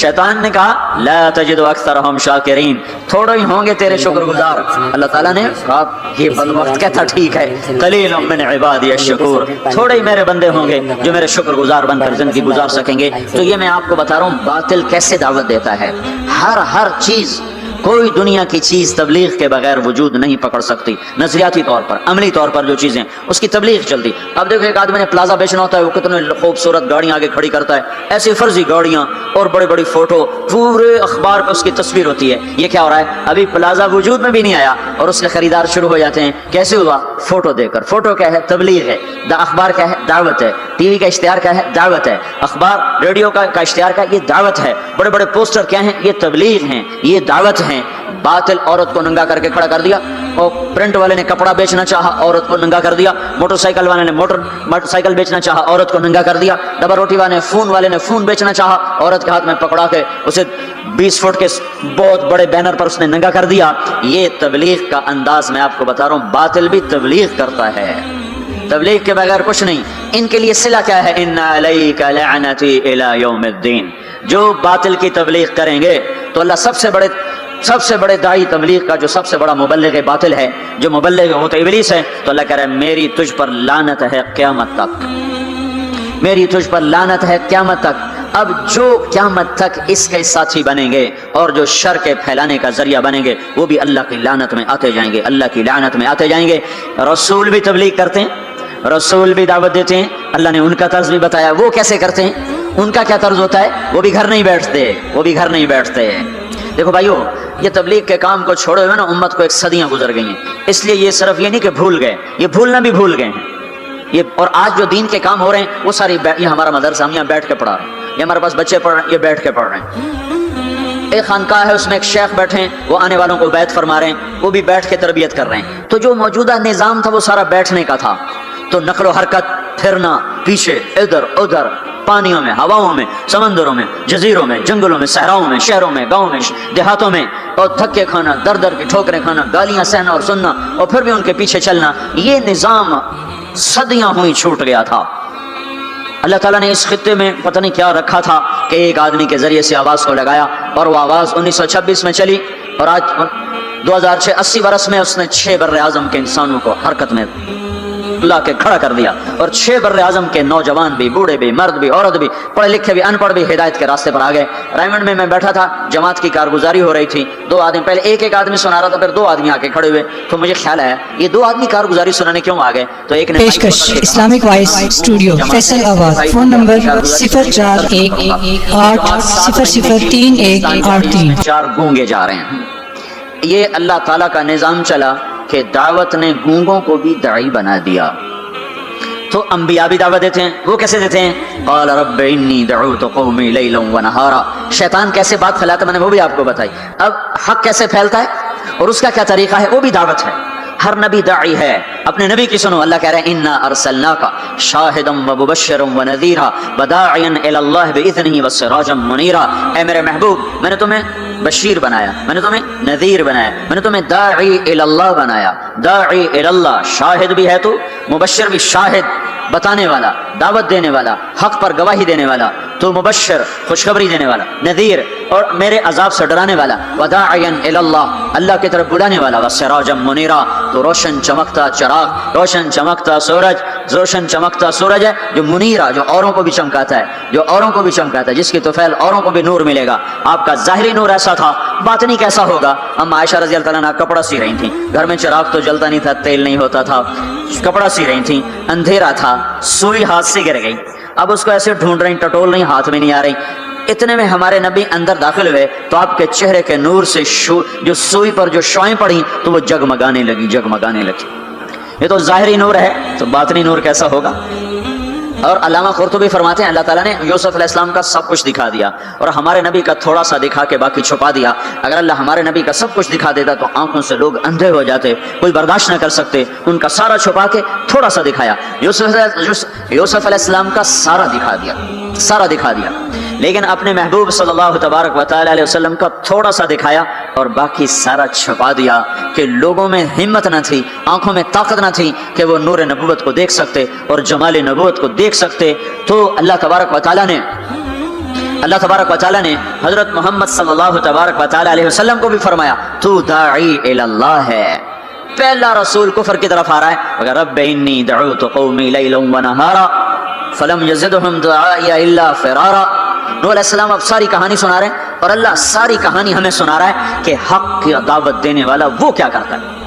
शैतान ने कहा ला तजिदु अक्सरहुम शाकिरीन, थोड़े ही होंगे तेरे शुक्रगुजार। अल्लाह ताला ने कहा ये बदबख्त कहता ठीक है, कलीलुम मिन इबादी अश्शकूर, थोड़े ही मेरे बंदे होंगे जो मेरे शुक्रगुजार बनकर जिंदगी गुजार सकेंगे। तो ये मैं आपको बता रहा हूँ बातिल कैसे दावत देता है। हर चीज, कोई दुनिया की चीज तबलीग के बगैर वजूद नहीं पकड़ सकती। नजरियाती तौर पर, अमली तौर पर जो चीजें उसकी तबलीग चलती। अब देखो एक आदमी ने प्लाजा बेचना होता है, वो कितने खूबसूरत गाड़ियां आगे खड़ी करता है, ऐसी फर्जी गाड़ियां और बड़ी बड़ी फोटो, पूरे अखबार पर उसकी तस्वीर होती है। ये क्या हो रहा है, अभी प्लाजा वजूद में भी नहीं आया और उसके खरीदार शुरू हो जाते हैं। कैसे हुआ, फोटो देकर। फोटो क्या है, तबलीग है। अखबार क्या है, दावत है। टीवी का इश्तिहार क्या है, दावत है। अखबार रेडियो का इश्तिहार का, ये दावत है। बड़े बड़े पोस्टर क्या हैं, ये तबलीग हैं, ये दावत है। बातिल औरत को नंगा करके खड़ा कर दिया, और प्रिंट वाले ने कपड़ा बेचना चाहा, औरत को नंगा कर दिया। मोटरसाइकिल वाले ने मोटरसाइकिल बेचना चाहा, औरत को नंगा कर दिया। डबल रोटी वाले ने फोन बेचना चाहा, औरत के हाथ में पकड़ा के उसे 20 फुट के बहुत बड़े बैनर पर उसने नंगा कर दिया। ये तबलीग का अंदाज मैं आपको बता रहा हूँ। बातिल भी तबलीग करता है, तबलीग के बगैर कुछ नहीं। इनके लिए सिला क्या है, इन्ना अलैका लअनती इला यौमिद्दीन। जो बातिल की तबलीग करेंगे तो अल्लाह सबसे बड़े दाई तबलीग का, जो सबसे बड़ा मुबल्लिग बातिल है, जो मुबल्लिग वो तो इब्लीस है, तो अल्लाह कह रहा है मेरी तुझ पर लानत है क़यामत तक, मेरी तुझ पर लानत है क़यामत तक। अब जो क़यामत तक इसके साथी बनेंगे और जो शर के फैलाने का जरिया बनेंगे, वो भी अल्लाह की लानत में आते जाएंगे, अल्लाह की लानत में आते जाएंगे। रसूल भी तबलीग करते हैं, रसूल भी दावत देते हैं, अल्लाह ने उनका तर्ज भी बताया। वो कैसे करते हैं, उनका क्या तर्ज होता है, वो भी घर नहीं बैठते। देखो भाइयों, ये तबलीग के काम को छोड़े हुए ना उम्मत को एक सदियां गुजर गई हैं। इसलिए ये सिर्फ ये नहीं कि भूल गए, ये भूलना भी भूल गए हैं ये। और आज जो दीन के काम हो रहे हैं वो सारी, ये हमारा मदरसा, हम यहाँ बैठ के पढ़ा रहे हैं, ये हमारे पास बच्चे पढ़ रहे हैं, ये बैठ के पढ़ रहे हैं। एक खानकाह है, उसमें एक शेख बैठे हैं, वो आने वालों को बैत फरमा रहे हैं, वो भी बैठ के तरबियत कर रहे हैं। तो जो मौजूदा निज़ाम था वो सारा बैठने का था। तो नकलो हरकत, फिरना पीछे, इधर उधर, पानियों में, हवाओं में, समंदरों में, जजीरों में, जंगलों में, सहराओं में, शहरों में, गाँव में, देहातों में, और धक्के खाना, दर दर की ठोकरें खाना, गालियां सहना और सुनना, और फिर भी उनके पीछे चलना, ये निज़ाम सदियां हुई छूट गया था। अल्लाह ताला ने इस खित्ते में पता नहीं क्या रखा था कि एक आदमी के जरिए से आवाज़ को लगाया, और वो आवाज़ 1926 में चली, और आज 2006 80 बरस में उसने 6 बर्रे आज़म के इंसानों को हरकत में ला के खड़ा कर दिया। और 6 बर्रे आज़म के नौजवान भी, बूढ़े भी, मर्द भी, औरत भी, पढ़े लिखे भी, अनपढ़ भी हिदायत के रास्ते पर आ गए। रायमंड में मैं बैठा था, जमात की कारगुजारी हो रही थी। 2 आदमी, पहले एक आदमी सुना रहा था, फिर 2 आदमी आके खड़े हुए। तो मुझे ख्याल आया ये 2 आदमी कारगुजारी सुनाने क्यों आ गए। तो एक ने पेशकश इस्लामिक वॉइस स्टूडियो फैसल आबाद, फोन नंबर 0418003183। 4 गूंगे जा रहे हैं। ये अल्लाह ताला का निज़ाम चला कि दावत ने गूंगों को भी दाई बना दिया। तो अंबिया भी दावत देते हैं। वो कैसे देते हैं, क़ाल रब्बि इन्नी दअउतु क़ौमी लैलन व नहारा। शैतान कैसे बात फैलाता, मैंने वो भी आपको बताई। अब हक कैसे फैलता है और उसका क्या तरीका है, वो भी दावत है। हर नबी दाई है, अपने नबी की सुनो। अल्लाह कह रहे हैं इन्ना अरसलनाका शाहिदम व मुबश्शिरम व नज़ीरा व दाइयन इलल्लाह बिइज़निही व सिराजम मुनीरा। ऐ मेरे महबूब, मैंने तुम्हें बशीर बनाया, मैंने तुम्हें नज़ीर बनाया, मैंने तुम्हें दाई इलल्लाह बनाया। दाई इलल्लाह, शाहिद भी है तू, मुबश्शिर भी, शाहिद बताने वाला, दावत देने वाला, हक पर गवाही देने वाला, तो मुबश्शिर खुशखबरी देने वाला, नज़ीर और मेरे अजाब से डराने वाला, वदाइयन इलल्लाह अल्लाह की तरफ बुलाने वाला, वसिराजम मुनीरा तो रोशन चमकता चिराग, रोशन चमकता सूरज, रोशन चमकता सूरज है जो मुनीरा, जो औरों को भी चमकाता है, जो औरों को भी चमकाता है, जिसकी तौफील औरों को भी नूर मिलेगा। आपका ज़ाहिरी नूर ऐसा था, बातिनी कैसा होगा। हम आयशा रज़ी अल्लाह तआला अन्हा कपड़ा सी रही थी, घर में चिराग तो जलता नहीं था, तेल नहीं होता था, कपड़ा सी रही थी, अंधेरा था, सुई हाथ से गिर गई। अब उसको ऐसे ढूंढ रही, टटोल नहीं, हाथ में नहीं आ रही। इतने में हमारे नबी अंदर दाखिल हुए तो आपके चेहरे के नूर से जो सुई पर जो शॉएं पड़ी तो वो जगमगाने लगी, जगमगाने लगी। ये तो ज़ाहिरी नूर है, तो बातिनी नूर कैसा होगा। और अल्लामा कुर्तुबी फरमाते हैं अल्लाह ताला ने यूसुफ अलैहिस्सलाम का सब कुछ दिखा दिया और हमारे नबी का थोड़ा सा दिखा के बाकी छुपा दिया। अगर अल्लाह हमारे नबी का सब कुछ दिखा देता तो आंखों से लोग अंधे हो जाते, कोई बर्दाश्त न कर सकते। उनका सारा छुपा के थोड़ा सा दिखाया। यूसुफ अलैहिस्सलाम का सारा दिखा दिया, सारा दिखा दिया, लेकिन अपने महबूब सल्लल्लाहु तबारक व तआला अलैहि वसल्लम का थोड़ा सा दिखाया और बाकी सारा छुपा दिया कि लोगों में हिम्मत न थी, आंखों में ताकत न थी कि वो नूर नबूवत को देख सकते और जमाल नबूवत को देख सकते। तो अल्लाह तबारक व तआला ने اللہ تبارک و تعالیٰ نے حضرت محمد صلی اللہ تبارک و تعالیٰ علیہ وسلم کو بھی فرمایا تو داعی الی اللہ ہے. پہلا رسول کفر کی طرف آ رہا ہے اگر رب انی دعوت قومی لیلا و نہارا فلم یزدہم دعائی الا فرارا. نوح علیہ السلام اب ساری کہانی سنا رہے ہیں اور اللہ ساری کہانی ہمیں سنا رہا ہے کہ حق کی دعوت دینے والا وہ کیا کرتا ہے.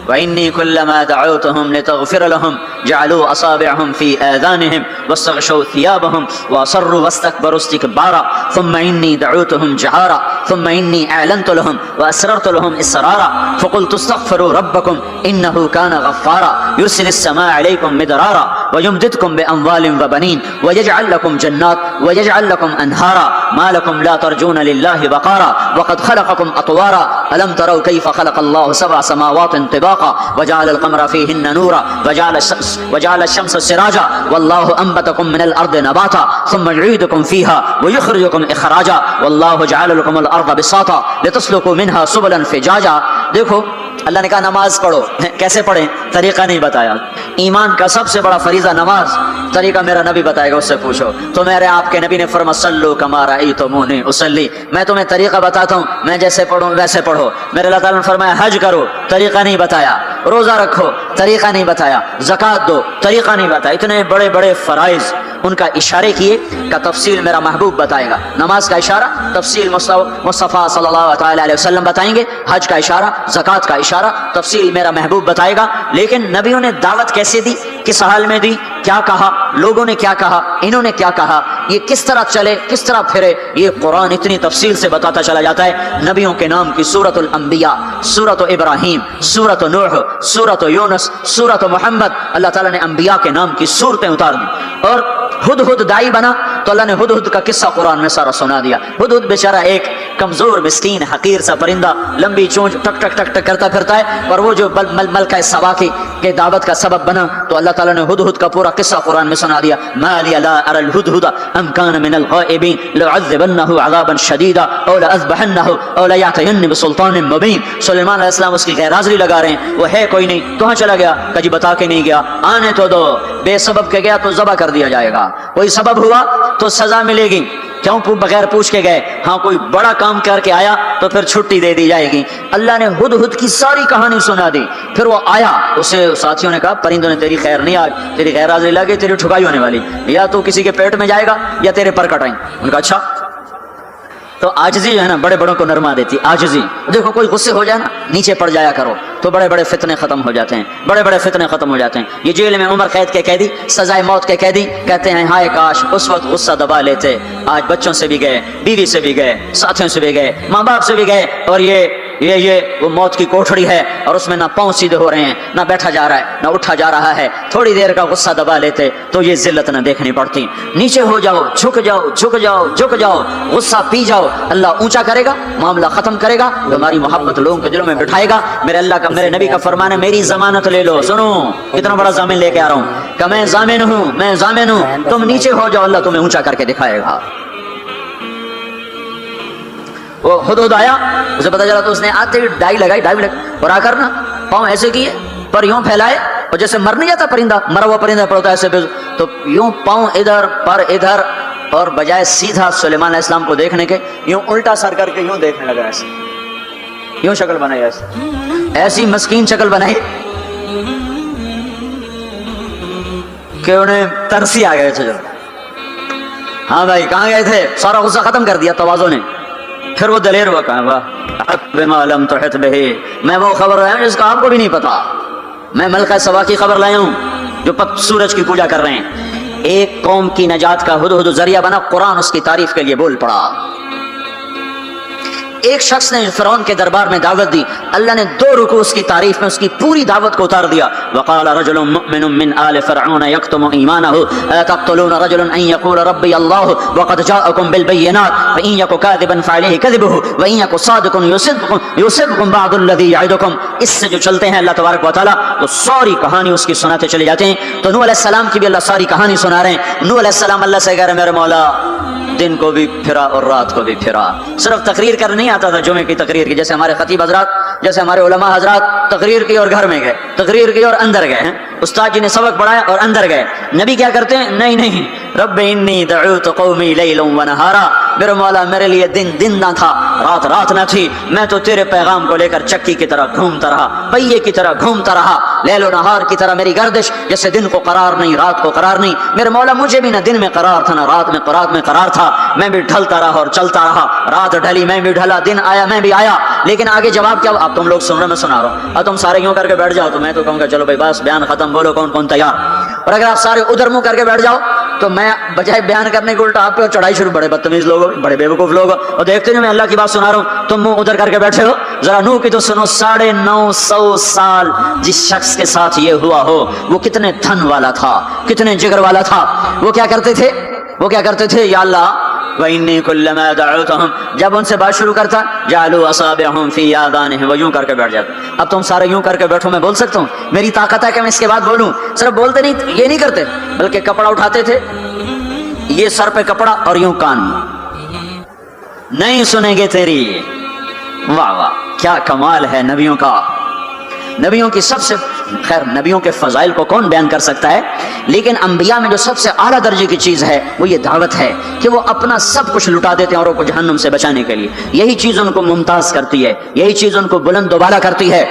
وإني كلما دعوتهم لتغفر لهم جعلوا أصابعهم في آذانهم واستغشوا ثيابهم وأصروا واستكبروا استكبارا ثم إني دعوتهم جهارا ثم إني أعلنت لهم وأسررت لهم إسرارا فقلت استغفروا ربكم إنه كان غفارا يرسل السماء عليكم مدرارا ويمددكم بأموال وبنين ويجعل لكم جنات ويجعل لكم أنهارا ما لكم لا ترجون لله وقارا وقد خلقكم أطوارا ألم تروا كيف خلق الله سبع سماوات طباقا وجعل القمر فيهن نورا وجعل الشمس سراجا والله أنبتكم من الأرض نباتا ثم يعيدكم فيها ويخرجكم إخراجا والله جعل لكم الأرض بساطا لتسلكوا منها سبلا فجاجا. دیکھو اللہ نے کہا نماز پڑھو. کیسے پڑھیں؟ طریقہ نہیں بتایا. ایمان کا سب سے بڑا فریضہ نماز. طریقہ میرا نبی بتائے گا, اس سے پوچھو. تو میرے آپ کے نبی نے فرمایا صلو کما رأیتمونی اصلی. میں تمہیں طریقہ بتاتا ہوں, میں جیسے پڑھوں ویسے پڑھو. میرے اللہ تعالیٰ نے فرمایا حج کرو, طریقہ نہیں بتایا. روزہ رکھو, طریقہ نہیں بتایا. زکوٰۃ دو, طریقہ نہیں بتایا. اتنے بڑے بڑے فرائض ان کا اشارے کیے کا تفصیل میرا محبوب بتائے گا. نماز کا اشارہ تفصیل مصطفیٰ صلی اللہ علیہ وسلم بتائیں گے. حج کا اشارہ, زکوٰۃ کا اشارہ تفصیل میرا محبوب بتائے گا. لیکن نبیوں نے دعوت کیسے دی, کس حال میں دی, کیا کہا, لوگوں نے کیا کہا, انہوں نے کیا کہا, یہ کس طرح چلے, کس طرح پھرے, یہ قرآن اتنی تفصیل سے بتاتا چلا جاتا ہے. نبیوں کے نام کی سورۃ الانبیاء, سورۃ ابراہیم, سورۃ نوح, سورۃ یونس, سورۃ محمد, اللہ تعالیٰ نے انبیاء کے نام کی سورتیں اتار دی. اور ہدہد دائی بنا تو اللہ نے ہدہد کا قصہ قرآن میں سارا سنا دیا. ہدہد بیچارہ ایک کمزور مسکین حقیر سا پرندہ, لمبی چونچ ٹک ٹک ٹک ٹک کرتا پھرتا ہے, اور وہ جو ملکہ سبا کے دعوت کا سبب بنا. تو اللہ تعالیٰ نے ہدہد کا پورا قصہ قرآن میں سنا دیا. ما لی لا اری الہدہد ام کان من الغائبین لأعذبنہ عذابا شدیدا او لأذبحنہ او لیأتینی بسلطان مبین. سلیمان علیہ السلام اس کی غیر حاضری لگا رہے ہیں, وہ ہے کوئی نہیں, کہاں چلا گیا, کہ جی بتا کے نہیں گیا, آنے تو دو. بے سبب کے گیا تو ذبح کر دیا جائے گا, کوئی سبب ہوا تو سزا ملے گی. کیوں بغیر پوچھ کے گئے, ہاں کوئی بڑا کام کر کے آیا تو پھر چھٹی دے دی جائے گی. اللہ نے ہدہد کی ساری کہانی سنا دی. پھر وہ آیا, اسے ساتھیوں نے کہا پرندوں نے تیری خیر نہیں, آج تیری غیر حاضری لگی, تیری ٹھکائی ہونے والی, یا تو کسی کے پیٹ میں جائے گا یا تیرے پر کٹائیں. ان کا اچھا. تو عاجزی جو ہے نا بڑے بڑوں کو نرما دیتی. عاجزی دیکھو, کوئی غصے ہو جائے نا نیچے پڑ جایا کرو تو بڑے بڑے فتنے ختم ہو جاتے ہیں, بڑے بڑے فتنے ختم ہو جاتے ہیں. یہ جیل میں عمر قید کے قیدی, سزائے موت کے قیدی کہتے ہیں ہائے کاش اس وقت غصہ دبا لیتے. آج بچوں سے بھی گئے, بیوی سے بھی گئے, ساتھیوں سے بھی گئے, ماں باپ سے بھی گئے, اور یہ وہ موت کی کوٹھڑی ہے اور اس میں نہ پاؤں سیدھے ہو رہے ہیں, نہ بیٹھا جا رہا ہے, نہ اٹھا جا رہا ہے. تھوڑی دیر کا غصہ دبا لیتے تو یہ ذلت نہ دیکھنی پڑتی. نیچے ہو جاؤ, جھک جاؤ, جھک جاؤ, جھک جاؤ, غصہ پی جاؤ, اللہ اونچا کرے گا, معاملہ ختم کرے گا, تمہاری محبت لوگوں کے دلوں میں بٹھائے گا. میرے اللہ کا, میرے نبی کا فرمان ہے میری ضمانت لے لو. سنو کتنا بڑا ضامن لے کے آ رہا ہوں کہ میں ضامن ہوں, میں ضامن ہوں. تم نیچے ہو جاؤ, اللہ تمہیں اونچا کر کے دکھائے گا. وہ ہدہد آیا, اسے پتا چلا تو اس نے آتے ہی ڈائی لگائی, اور آ کر نا پاؤں ایسے کیے, پر یوں پھیلائے, اور جیسے مر نہیں جاتا پرندہ, مرا ہوا پرندہ پڑتا ہے ایسے, تو یوں پاؤں ادھر پر ادھر, اور بجائے سیدھا سلیمان علیہ السلام کو دیکھنے کے یوں الٹا سر کر کے یوں دیکھنے لگا. ایسے یوں شکل بنائی, ایسی مسکین شکل بنائی کہ انہیں ترسی آ گئے تھے. ہاں بھائی کہاں گئے تھے, سارا غصہ ختم کر دیا تواضع نے. پھر وہ دلیر ہوا, کہا واہ بما لم تحط به, میں وہ خبر لایا ہوں جس کا آپ کو بھی نہیں پتا. میں ملکہ سبا کی خبر لایا ہوں جو سورج کی پوجا کر رہے ہیں. ایک قوم کی نجات کا ہدہد ذریعہ بنا. قرآن اس کی تعریف کے لیے بول پڑا. ایک شخص نے فرعون کے دربار میں دعوت دی, اللہ نے 2 رکوع اس کی تعریف میں اس کی پوری دعوت کو اتار دیا. وقال رجل مؤمن من آل فرعون يكتم ایمانه اتقتلون رجلا ان يقول ربي الله وقد جاءكم بالبينات فان يك كاذبا فعليه كذبه وان يك صادقا يصبكم بعض الذي يعدكم. اس سے جو چلتے ہیں اللہ تبارک و تعالی تو ساری کہانی اس کی سناتے چلے جاتے ہیں. تو نوح علیہ السلام کی بھی اللہ ساری کہانی سنا رہے ہیں. نوح علیہ السلام اللہ سے کہہ رہے میرے مولا دن کو بھی پھرا اور رات کو بھی پھرا. صرف تقریر کر نہیں آتا تھا, جمعے کی تقریر کی, جیسے ہمارے خطیب حضرات, جیسے ہمارے علماء حضرات تقریر کی اور گھر میں گئے, تقریر کی اور اندر گئے. استاد جی نے سبق پڑھایا اور اندر گئے. نبی کیا کرتے ہیں, نہیں रब इन्नी दअउतु कौमी लैलन व नहारा, मेरे मौला मेरे लिए दिन दिन ना था, रात रात ना थी, मैं तो तेरे पैगाम को लेकर चक्की की तरह घूमता रहा, पहिए की तरह घूमता रहा, लैलो नहार की तरह मेरी गर्दिश, जैसे दिन को करार नहीं रात को करार नहीं। मेरे मौला मुझे भी ना दिन में करार था ना रात में करार था, मैं भी ढलता रहा और चलता रहा, रात ढली मैं भी ढला, दिन आया मैं भी आया। लेकिन आगे जवाब क्या? अब तुम लोग सुन रहे, मैं सुना रहा हूँ। अब तुम सारे यूं करके बैठ जाओ तो मैं तो कहूँगा चलो भाई बस बयान खत्म, बोलो कौन कौन तैयार। और अगर आप सारे उधर मुंह करके बैठ जाओ तो मैं बजाय बयान करने के उल्टा आप पे चढ़ाई शुरू, बड़े बदतमीज लोग, बड़े बेवकूफ लोग, और देखते नहीं मैं अल्लाह की बात सुना रहा हूँ, तुम मुंह उधर करके बैठे हो। जरा नूह की तो सुनो, 950 साल जिस शख्स के साथ ये हुआ हो वो कितने धन वाला था, कितने जिगर वाला था। वो क्या करते थे? या अल्लाह वइन्नी कुल्लमा दअउतहुम, जब उनसे बात शुरू करता जालू असाबिहुम फी आदानिहिम, वो यूं करके बैठ जाते। अब तुम सारे यूं करके बैठो, मैं बोल सकता हूँ? मेरी ताकत है कि मैं इसके बाद बोलूं? सिर्फ बोलते नहीं, ये नहीं करते, बल्कि कपड़ा उठाते थे, ये सर पे कपड़ा और यूं कान, नहीं सुनेंगे तेरी। वाह वाह, क्या कमाल है नबियों का। नबियों की सबसे, खैर नबियों के फजाइल को कौन बयान कर सकता है, लेकिन अंबिया में जो सबसे आला दर्जे की चीज है वो ये दावत है कि वो अपना सब कुछ लुटा देते हैं औरों को जहन्नुम से बचाने के लिए। यही चीज उनको मुमताज करती है, यही चीज उनको बुलंद दोबाला करती है।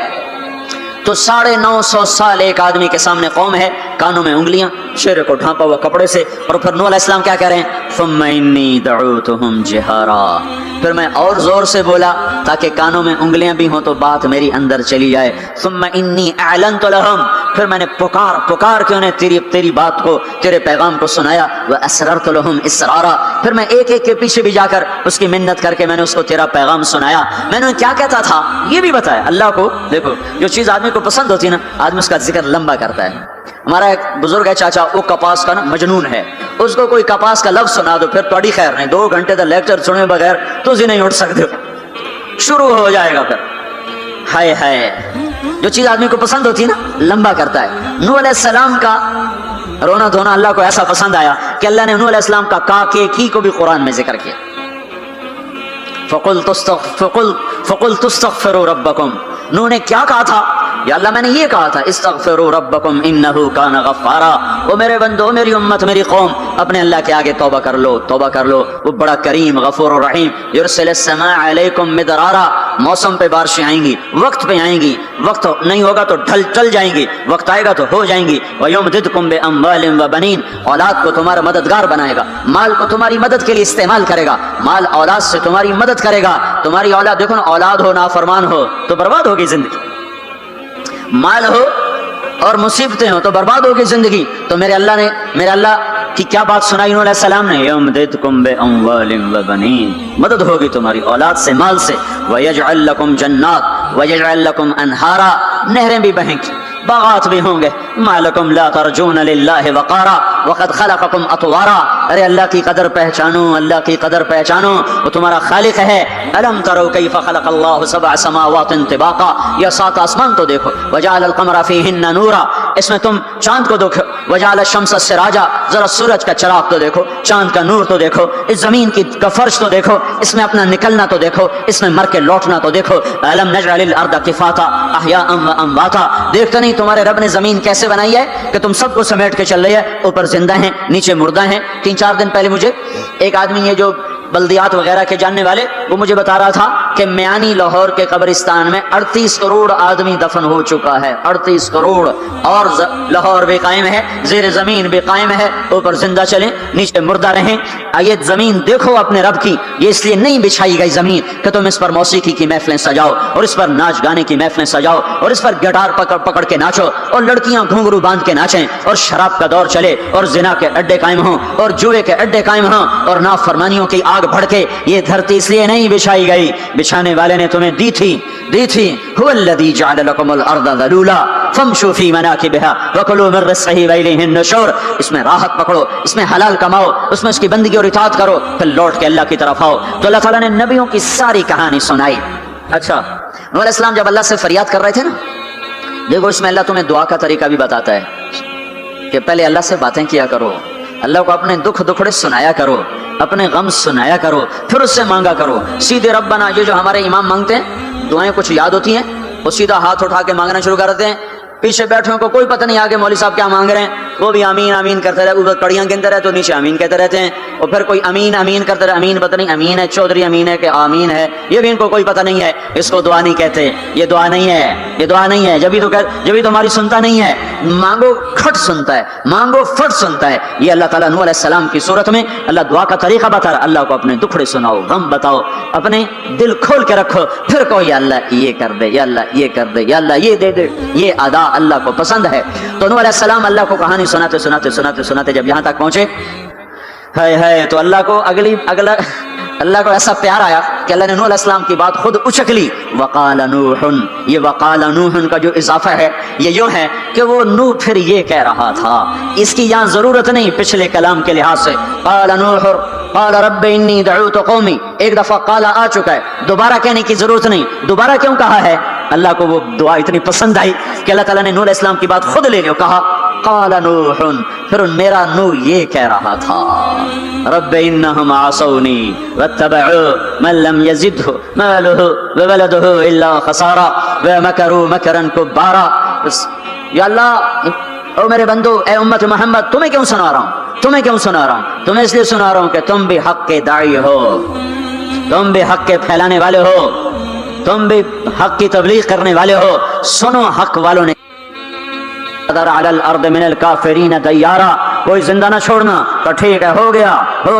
तो 950 साल एक आदमी के सामने कौम है, कानों में उंगलियां, चेहरे को ढांपा हुआ कपड़े से, और फिर नूह अलैहिस्सलाम क्या कह रहे हैं? सुम्मा इन्नी दअउतुहुम जिहारा, फिर मैं और जोर से बोला ताकि कानों में उंगलियां भी हों तो बात मेरी अंदर चली जाए। सुम्मा इन्नी अअलनतु लहुम, फिर मैंने पुकार के उन्हें तेरी बात को, तेरे पैगाम को सुनाया। व असररतु लहुम इसरारा, फिर मैं एक एक के पीछे भी जाकर उसकी मिन्नत करके मैंने उसको तेरा पैगाम सुनाया। मैंने क्या कहता था ये भी बताया। अल्लाह को देखो, जो चीज आदमी को पसंद होती है ना, आदमी उसका जिक्र लंबा करता है। हमारा एक बुजुर्ग है चाचा, वो कपास का ना मजनून है, उसको कोई कपास का लफ्ज सुना दो फिर थोड़ी खैर नहीं, 2 घंटे तक लेक्चर सुने बगैर तुझ नहीं उठ सकते हो, शुरू हो जाएगा फिर। हाय हाय, जो चीज आदमी को पसंद होती है ना, लंबा करता है। नूह अलैहिस्सलाम का रोना धोना अल्लाह को ऐसा पसंद आया कि अल्लाह ने नूह अलैहिस्सलाम का काके की को भी कुरान में जिक्र किया। फकुल तुस्तगफिरू रब्बकुम, नूह ने क्या कहा था? या अल्लाह मैंने ये कहा था, इस्तगफिरू रब्बकुम इन्नहु कान गफ्फारा, ओ मेरे बंदो, मेरी उम्मत, मेरी कौम, अपने अल्लाह के आगे तौबा कर लो, वो बड़ा करीम गफूर रहीम। युरसिलिस समा अलैकुम मिदरारा, मौसम पे बारिशें आएंगी, वक्त पे आएंगी, वक्त नहीं होगा तो चल जाएंगी, वक्त आएगा तो हो जाएंगी। व युमदिदकुम बिअम्वालिन व बनीन, औलाद को तुम्हारा मददगार बनाएगा, माल को तुम्हारी मदद के लिए इस्तेमाल करेगा, माल औलाद से तुम्हारी मदद करेगा। तुम्हारी औलाद, देखो ना, औलाद हो नाफरमान हो तो बर्बाद होगी जिंदगी, माल हो और मुसीबतें हो तो बर्बाद होगी जिंदगी। तो मेरे अल्लाह की क्या बात सुनाई नूह अलैहिस्सलाम ने? युमदिदकुम बिअम्वालिन व बनीन, मदद होगी तुम्हारी औलाद से, माल से। व यजअल लकुम जन्नात व यजअल लकुम अनहारा, नहरें भी बहेंगी, बागात भी होंगे। मालकुम ला तर्जून लिल्लाहि वक़ारा वक़द खलक़कुम अतवारा, अरे अल्लाह की कदर पहचानो, अल्लाह की कदर पहचानो, वो तुम्हारा खालिक है। अलम तरो कैफ़ खलक़ल्लाहु सबअ समावातिन तिबाक़ा, यह 7 आसमान तो देखो। वजअल अल-क़मरा फ़ीहिन्ना नूरा, इसमें तुम चांद को देखो। वजअल अश-शम्सा सिराजा, जरा सूरज का चिराग तो देखो, चांद का नूर तो देखो, इस जमीन की फर्श तो देखो, इसमें अपना निकलना तो देखो, इसमें मर के लौटना तो देखो। अलम नजअलिल अर्दा किफ़ाता अहयाअन व अमवाता, देखते नहीं तुम्हारे रब ने जमीन कैसे बनाई है कि तुम सबको समेट के चल रही है, ऊपर जिंदा हैं, नीचे मुर्दा हैं। 3-4 दिन पहले मुझे एक आदमी, ये जो बल्दियात वगैरह के जानने वाले, वो मुझे बता रहा था कि म्यानी लाहौर के कब्रिस्तान में 38 करोड़ आदमी दफन हो चुका है, 38 करोड़, और लाहौर भी कायम है, जेर जमीन भी कायम है, ऊपर जिंदा चलें, नीचे मुर्दा रहें। ये जमीन देखो अपने रब की, ये इसलिए नहीं बिछाई गई जमीन कि तुम इस पर मौसीकी की महफिलें सजाओ और इस पर नाच गाने की महफिलें सजाओ और इस पर गिटार पकड़ के नाचो और लड़कियां घुंघरू बांध के नाचें और शराब का दौर चले और जिना के अड्डे कायम हों और जुए के अड्डे कायम हों और नाफरमानियों की आग भड़के। ये धरती इसलिए नहीं बिछाई गई, बिछाने वाले ने तुम्हें दी थी। हुवल्लज़ी जअल लकुमुल अर्दा ज़लूला फमशू फी मनाकिबिहा वकुलू मिन रिज़्क़िही व इलैहिन नुशूर, इसमें राहत पकड़ो, इसमें हलाल कमाओ, उसमें उसकी बंदगी और इताअत करो, फिर लौट के अल्लाह की तरफ आओ। तो अल्लाह ताला ने नबियों की सारी कहानी सुनाई। अच्छा, नूह अलैहिस्सलाम जब अल्लाह से फरियाद कर रहे थे ना, देखो इसमें अल्लाह तुम्हें दुआ का तरीका भी बताता है कि पहले अल्लाह से बातें किया करो, अल्लाह को अपने दुख दुखड़े सुनाया करो, अपने गम सुनाया करो, फिर उससे मांगा करो। सीधे रब्बना, ये जो हमारे इमाम मांगते हैं दुआएं कुछ याद होती हैं, वो सीधा हाथ उठा के मांगना शुरू कर देते हैं, پیچھے بیٹھوں کو کوئی پتہ نہیں آگے مولوی صاحب کیا مانگ رہے ہیں، وہ بھی آمین آمین کرتے رہے، اوپر کڑیاں گنتے رہے تو نیچے آمین کہتے رہتے ہیں، اور پھر کوئی امین امین کرتے رہے، امین پتہ نہیں امین ہے چودھری امین ہے کہ آمین ہے، یہ بھی ان کو کوئی پتہ نہیں ہے، اس کو دعا نہیں کہتے، یہ دعا نہیں ہے، یہ دعا نہیں ہے، جبھی تو ہماری سنتا نہیں ہے، مانگو کھٹ سنتا ہے، مانگو فٹ سنتا ہے۔ یہ اللہ تعالیٰ نوح علیہ السلام کی صورت میں اللہ دعا کا طریقہ بتا رہا، اللہ کو اپنے دکھڑے سناؤ، غم بتاؤ، اپنے دل کھول کے رکھو، پھر کہو یا اللہ یہ کر دے، یا اللہ یہ کر دے، یا اللہ یہ دے دے، یہ ادا اللہ کو پسند ہے۔ تو نوح علیہ السلام اللہ کو کہانی سناتے سناتے سناتے سناتے جب یہاں تک پہنچے، ہے تو اللہ کو اللہ کو ایسا پیار آیا کہ اللہ نے نوح علیہ السلام کی بات خود اچک لی، وقال نوح، یہ وقال نوح کا جو اضافہ ہے یہ یوں ہے کہ وہ نوح پھر یہ کہہ رہا تھا، اس کی یہاں ضرورت نہیں پچھلے کلام کے لحاظ سے، قال نوح قال رب انی دعوت قومی، ایک دفعہ قال آ چکا ہے، دوبارہ کہنے کی ضرورت نہیں، دوبارہ کیوں کہا ہے؟ اللہ کو وہ دعا اتنی پسند آئی کہ اللہ تعالیٰ نے نوح علیہ السلام کی بات خود لے لی اور کہا قال نوح، پھر میرا نوح یہ کہہ رہا تھا، رب انہم عصونی واتبعوا من لم یزدہ مالہ وولدہ الا خسارا ومکروا مکرا کبارا۔ یا اللہ، او میرے بندو، اے امت محمد، تمہیں کیوں سنا رہا ہوں؟ تمہیں کیوں سنا رہا ہوں؟ تمہیں اس لیے سنا رہا ہوں کہ تم بھی حق کے داعی ہو، تم بھی حق کے پھیلانے والے ہو، تم بھی حق کی تبلیغ کرنے والے ہو۔ سنو حق والوں نے قدر علی الارض من الکافرین دیارا، کوئی زندہ نہ چھوڑنا، تو ٹھیک ہے، ہو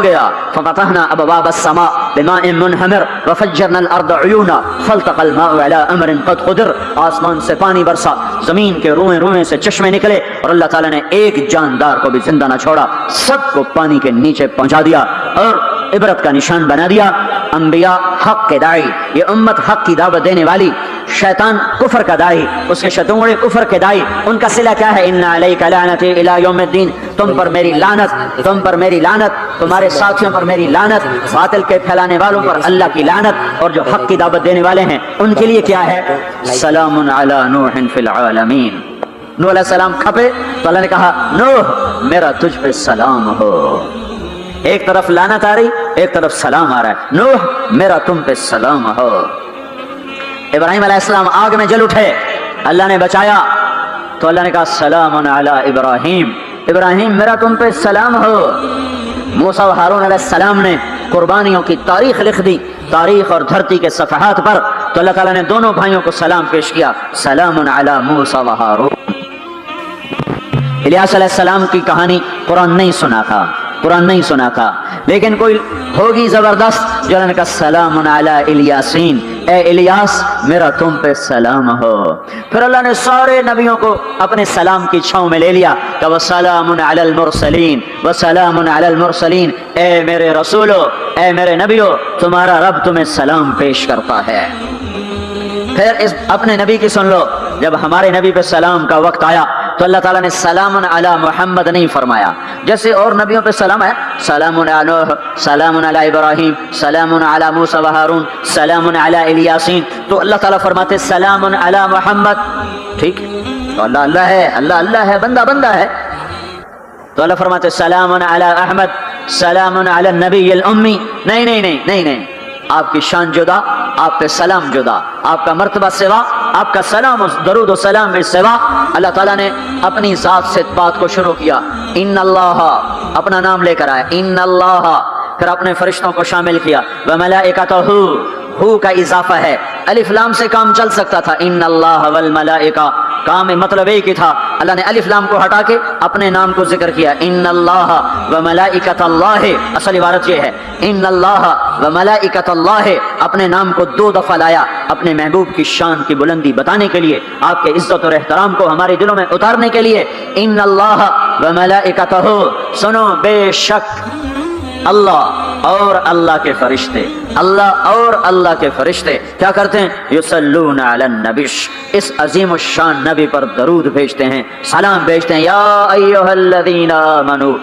گیا ففتحنا ابواب السماء بماء منہمر وفجرنا الارض عیونا فالتقى الماء على امر قد قدر، آسمان سے پانی برسا، زمین کے روئیں روئیں سے چشمے نکلے، اور اللہ تعالیٰ نے ایک جاندار کو بھی زندہ نہ چھوڑا، سب کو پانی کے نیچے پہنچا دیا اور عبرت کا نشان بنا دیا۔ انبیاء حق کے داعی، یہ امت حق کی دعوت دینے والی، شیطان کفر کا داعی، اس کے شتونگڑے کفر کے داعی، ان کا صلہ کیا ہے؟ ان علیک لعنتی الی یوم الدین، تم پر میری لعنت، تم پر میری لعنت، تمہارے ساتھیوں پر میری لعنت، باطل کے پھیلانے والوں پر اللہ کی لعنت، اور جو حق کی دعوت دینے والے ہیں ان کے لیے کیا ہے؟ سلام علی نوح فی العالمین۔ نوح علیہ السلام کھپے تو اللہ نے کہا نوح میرا تجھ پہ سلام ہو، ایک طرف لعنت آ رہی، ایک طرف سلام آ رہا ہے، نوح میرا تم پہ سلام ہو۔ ابراہیم علیہ السلام آگ میں جل اٹھے، اللہ نے بچایا تو اللہ نے کہا سلام علی ابراہیم، ابراہیم میرا تم پہ سلام ہو۔ موسیٰ و ہارون علیہ السلام نے قربانیوں کی تاریخ لکھ دی، تاریخ اور دھرتی کے صفحات پر، تو اللہ تعالیٰ نے دونوں بھائیوں کو سلام پیش کیا، سلام علی موسیٰ و ہارون۔ الیاس علیہ السلام کی کہانی قرآن نہیں سنا تھا، قرآن نہیں سنا تھا، لیکن کوئی ہوگی زبردست جو اللہ نے کہا سلام علی الیاسین، اے الیاس میرا تم پہ سلام ہو۔ پھر اللہ نے سارے نبیوں کو اپنے سلام کی چھاؤں میں لے لیا کہ وسلام علی المرسلین، وسلام علی المرسلین، اے میرے رسولو، اے میرے نبیو، تمہارا رب تمہیں سلام پیش کرتا ہے۔ پھر اس اپنے نبی کی سن لو، جب ہمارے نبی پہ سلام کا وقت آیا تو اللہ تعالیٰ نے سلام علی محمد نہیں فرمایا، جیسے اور نبیوں پہ سلام ہے، سلام علی نوح، سلام علی ابراہیم، سلام علی موسیٰ و ہارون، سلام علی الیاسین، تو اللہ تعالیٰ فرماتے سلام علی محمد، ٹھیک، تو اللہ اللہ ہے، اللہ اللہ ہے، بندہ بندہ ہے، تو اللہ فرماتے سلام علی احمد، سلام علی النبی الامی، نہیں نہیں نہیں نہیں نہیں، آپ کی شان جدا، آپ پہ سلام جدا، آپ کا مرتبہ سوا، آپ کا سلام درود و سلام میں سوا۔ اللہ تعالیٰ نے اپنی ذات سے بات کو شروع کیا، ان اللہ، اپنا نام لے کر آئے، ان اللہ، پھر اپنے فرشتوں کو شامل کیا، وملائکتہ، ہو کا اضافہ ہے، الف لام سے کام چل سکتا تھا، ان اللہ والملائکہ، کام مطلب ایک ہی تھا، اللہ نے الف لام کو ہٹا کے اپنے نام کو ذکر کیا، ان اللہ وملائکۃ اللہ، اصل عبارت یہ ہے ان اللہ وملائکۃ اللہ، اپنے نام کو دو دفعہ لایا اپنے محبوب کی شان کی بلندی بتانے کے لیے، آپ کے عزت اور احترام کو ہمارے دلوں میں اتارنے کے لیے، ان اللہ وملائکتہ، سنو بے شک اللہ اور اللہ کے فرشتے، اللہ اور اللہ کے فرشتے کیا کرتے ہیں؟ یصلون علی النبی، اس عظیم الشان نبی پر درود بھیجتے ہیں، سلام بھیجتے ہیں، یا ایھا الذین آمنوا،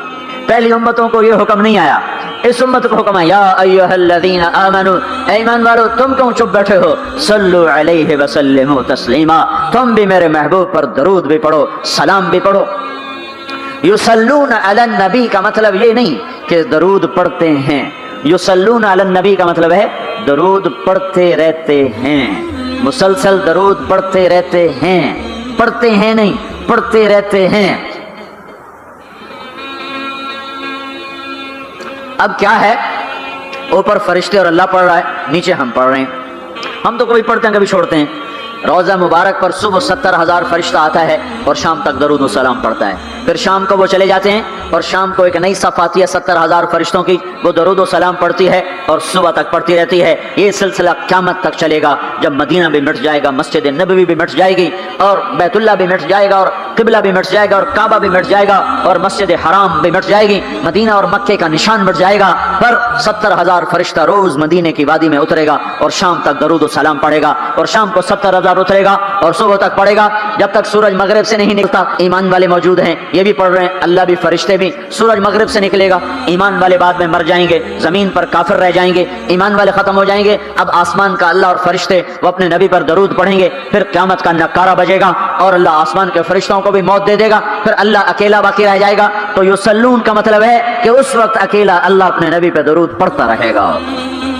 پہلی امتوں کو یہ حکم نہیں آیا، اس امت کو حکم ہے یا ایھا الذین آمنوا، اے ایمان والو تم کیوں چپ بیٹھے ہو، صلو علیہ وسلموا تسلیما، تم بھی میرے محبوب پر درود بھی پڑھو، سلام بھی پڑھو۔ یصلون علی النبی کا مطلب یہ نہیں کہ درود پڑھتے ہیں، یصلون علی النبی کا مطلب ہے درود پڑھتے رہتے ہیں، مسلسل درود پڑھتے رہتے ہیں، पढ़ते हैं नहीं, पढ़ते रहते हैं। अब क्या है, ऊपर फरिश्ते और अल्लाह पढ़ रहा है, नीचे हम पढ़ रहे हैं। हम तो कभी पढ़ते हैं कभी छोड़ते हैं। रोज़ा मुबारक पर सुबह 70,000 फरिश्ता आता है और शाम तक दरूद व सलाम पढ़ता है। फिर शाम को वो चले जाते हैं और शाम को एक नई सफ़ आती है 70,000 फरिश्तों की, वो दरूद व सलाम पढ़ती है और सुबह तक पढ़ती रहती है। ये सिलसिला क़यामत तक चलेगा, जब मदीना भी मिट जाएगा, मस्जिद नबवी भी मिट जाएगी और बैतुल्लाह भी मिट जाएगा और क़िबला भी मिट जाएगा और काबा भी मिट जाएगा और मस्जिद हराम भी मिट जाएगी, मदीना और मक्के का निशान मिट जाएगा। पर 70,000 फरिश्ता रोज़ मदीने की वादी में उतरेगा और शाम तक दरूद व सलाम पढ़ेगा और शाम को 70,000 उतरेगा और सुबह तक पढ़ेगा जब तक सूरज मगरिब से नहीं निकलता। ईमान वाले मौजूद हैं, ये भी पढ़ रहे हैं, अल्लाह भी फरिश्ते भी। सूरज मगरिब से निकलेगा, ईमान वाले बाद में मर जाएंगे, जमीन पर काफिर रह जाएंगे, ईमान वाले खत्म हो जाएंगे। अब आसमान का अल्लाह और फरिश्ते वो अपने नबी पर दरूद पढ़ेंगे। फिर क़यामत का नकारा बजेगा और अल्लाह आसमान के फरिश्तों को भी मौत दे देगा। फिर अल्लाह अकेला बाकी रह जाएगा। तो युसल्लून का मतलब है कि उस वक्त अकेला अल्लाह अपने नबी पर दरूद पढ़ता रहेगा,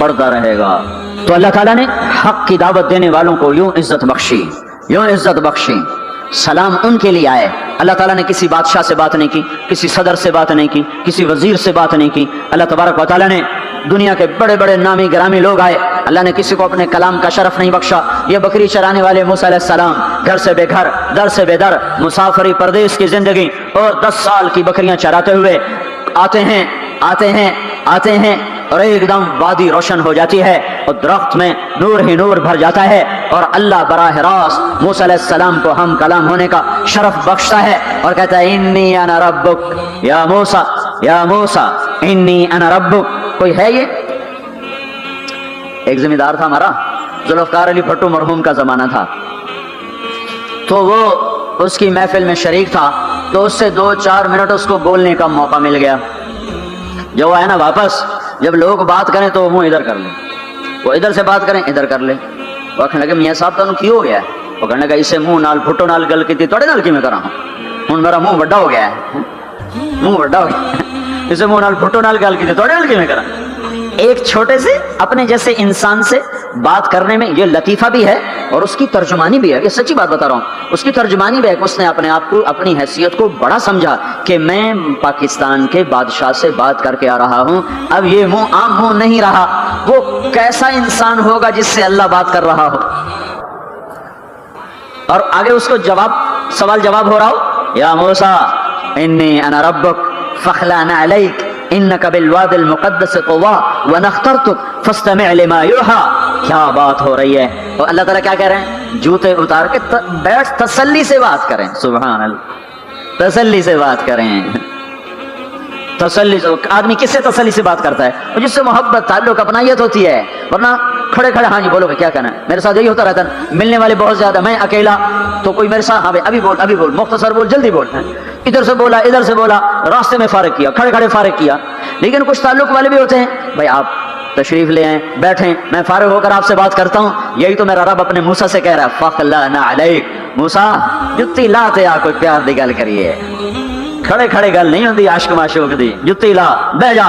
पढ़ता रहेगा। तो अल्लाह ताला ने हक की दावत देने वालों को यूं इज्जत बख्शी, यूं इज्जत बख्शी। सलाम उनके लिए आए। अल्लाह ताला ने किसी बादशाह से बात नहीं की, किसी सदर से बात नहीं की, किसी वजीर से बात नहीं की। अल्लाह तबारक व तआला ने दुनिया के बड़े बड़े नामी गिरामी लोग आए, अल्लाह ने किसी को अपने कलाम का शरफ नहीं बख्शा। ये बकरी चराने वाले मूसा अलैहिस्सलाम घर से बेघर, दर से बेदर, मुसाफरी परदेश की जिंदगी और 10 साल की बकरियां चराते हुए आते हैं, आते हैं, आते हैं और एकदम वादी रोशन हो जाती है और दरख्त में नूर ही नूर भर जाता है और अल्लाह बराह रास्त मूसा अलैहिस्सलाम को हम कलाम होने का शरफ बख्शता है और कहता है इन्नी अना रब्बुक या मूसा, या मूसा इन्नी अना रब्बुक। कोई है ये? एक जमींदार था हमारा, जुल्फ़कार अली भट्टो मरहूम का जमाना था, तो वो उसकी महफिल में शरीक था, तो उससे 2-4 मिनट उसको बोलने का मौका मिल गया। जब वो आया ना वापस, जब लोग बात करें तो वो मुंह इधर कर ले, वो इधर से बात करें इधर कर ले। वो कहने लगे मियाँ साहब तो क्यों हो गया है? वो कहने लगा इसे मुंह नाल फुटो नाल गल की थोड़े नाल की मैं करा हूँ, मेरा मुंह बड़ा हो गया है, मुंह बड़ा हो गया, इसे मुंह नाल फुटो नाल गल की थोड़े नाल की मैं करा। एक छोटे से अपने जैसे इंसान से बात करने में ये लतीफा भी है और उसकी तर्जुमानी भी है। ये सच्ची बात बता रहा हूँ, उसकी तर्जुमानी भी है कि उसने अपने आप को, अपनी हैसियत को बड़ा समझा कि मैं पाकिस्तान के बादशाह से बात करके आ रहा हूँ। अब ये मुंह आम मुंह नहीं रहा, वो कैसा इंसान होगा जिससे अल्लाह बात कर रहा हो। और आगे उसको जवाब, सवाल जवाब हो रहा हो, या मूसा इन्नी अना रब्बुक फखलाना अलैक इन्नका बिलवादिल मुक़द्दस तुवा व नख्तरतुक फस्तमिअ लिमा युहा। क्या बात हो रही है? और अल्लाह ताला क्या कह रहे हैं? जूते उतार के बैठ, तसल्ली से बात करें। सुभान अल्लाह, तसल्ली से बात करें, तसल्ली से। आदमी किससे तसल्ली से बात करता है? और जिससे मोहब्बत ताल्लुक अपनायत होती है। वरना खड़े खड़े हाँ जी बोलोगे, क्या कहना है? मेरे साथ यही होता रहता है, मिलने वाले बहुत ज्यादा, मैं अकेला, तो कोई मेरे साथ हाँ भाई अभी बोल, अभी बोल, मुख्तसर बोल, जल्दी बोल। इधर से बोला, इधर से बोला, रास्ते में फारिग किया, खड़े खड़े फारिग किया। लेकिन कुछ ताल्लुक वाले भी होते हैं, भाई आप तशरीफ ले आए, बैठे, मैं फारिग होकर आपसे बात करता हूँ। यही तो मेरा रब अपने मूसा से कह रहा है, फखलाना अलैक, मूसा जुत्ती लाते आ, कोई प्यार दी गल करिए, खड़े खड़े गल नहीं होती, आशिक माशूक दी, जुत्ती ला, बह जा।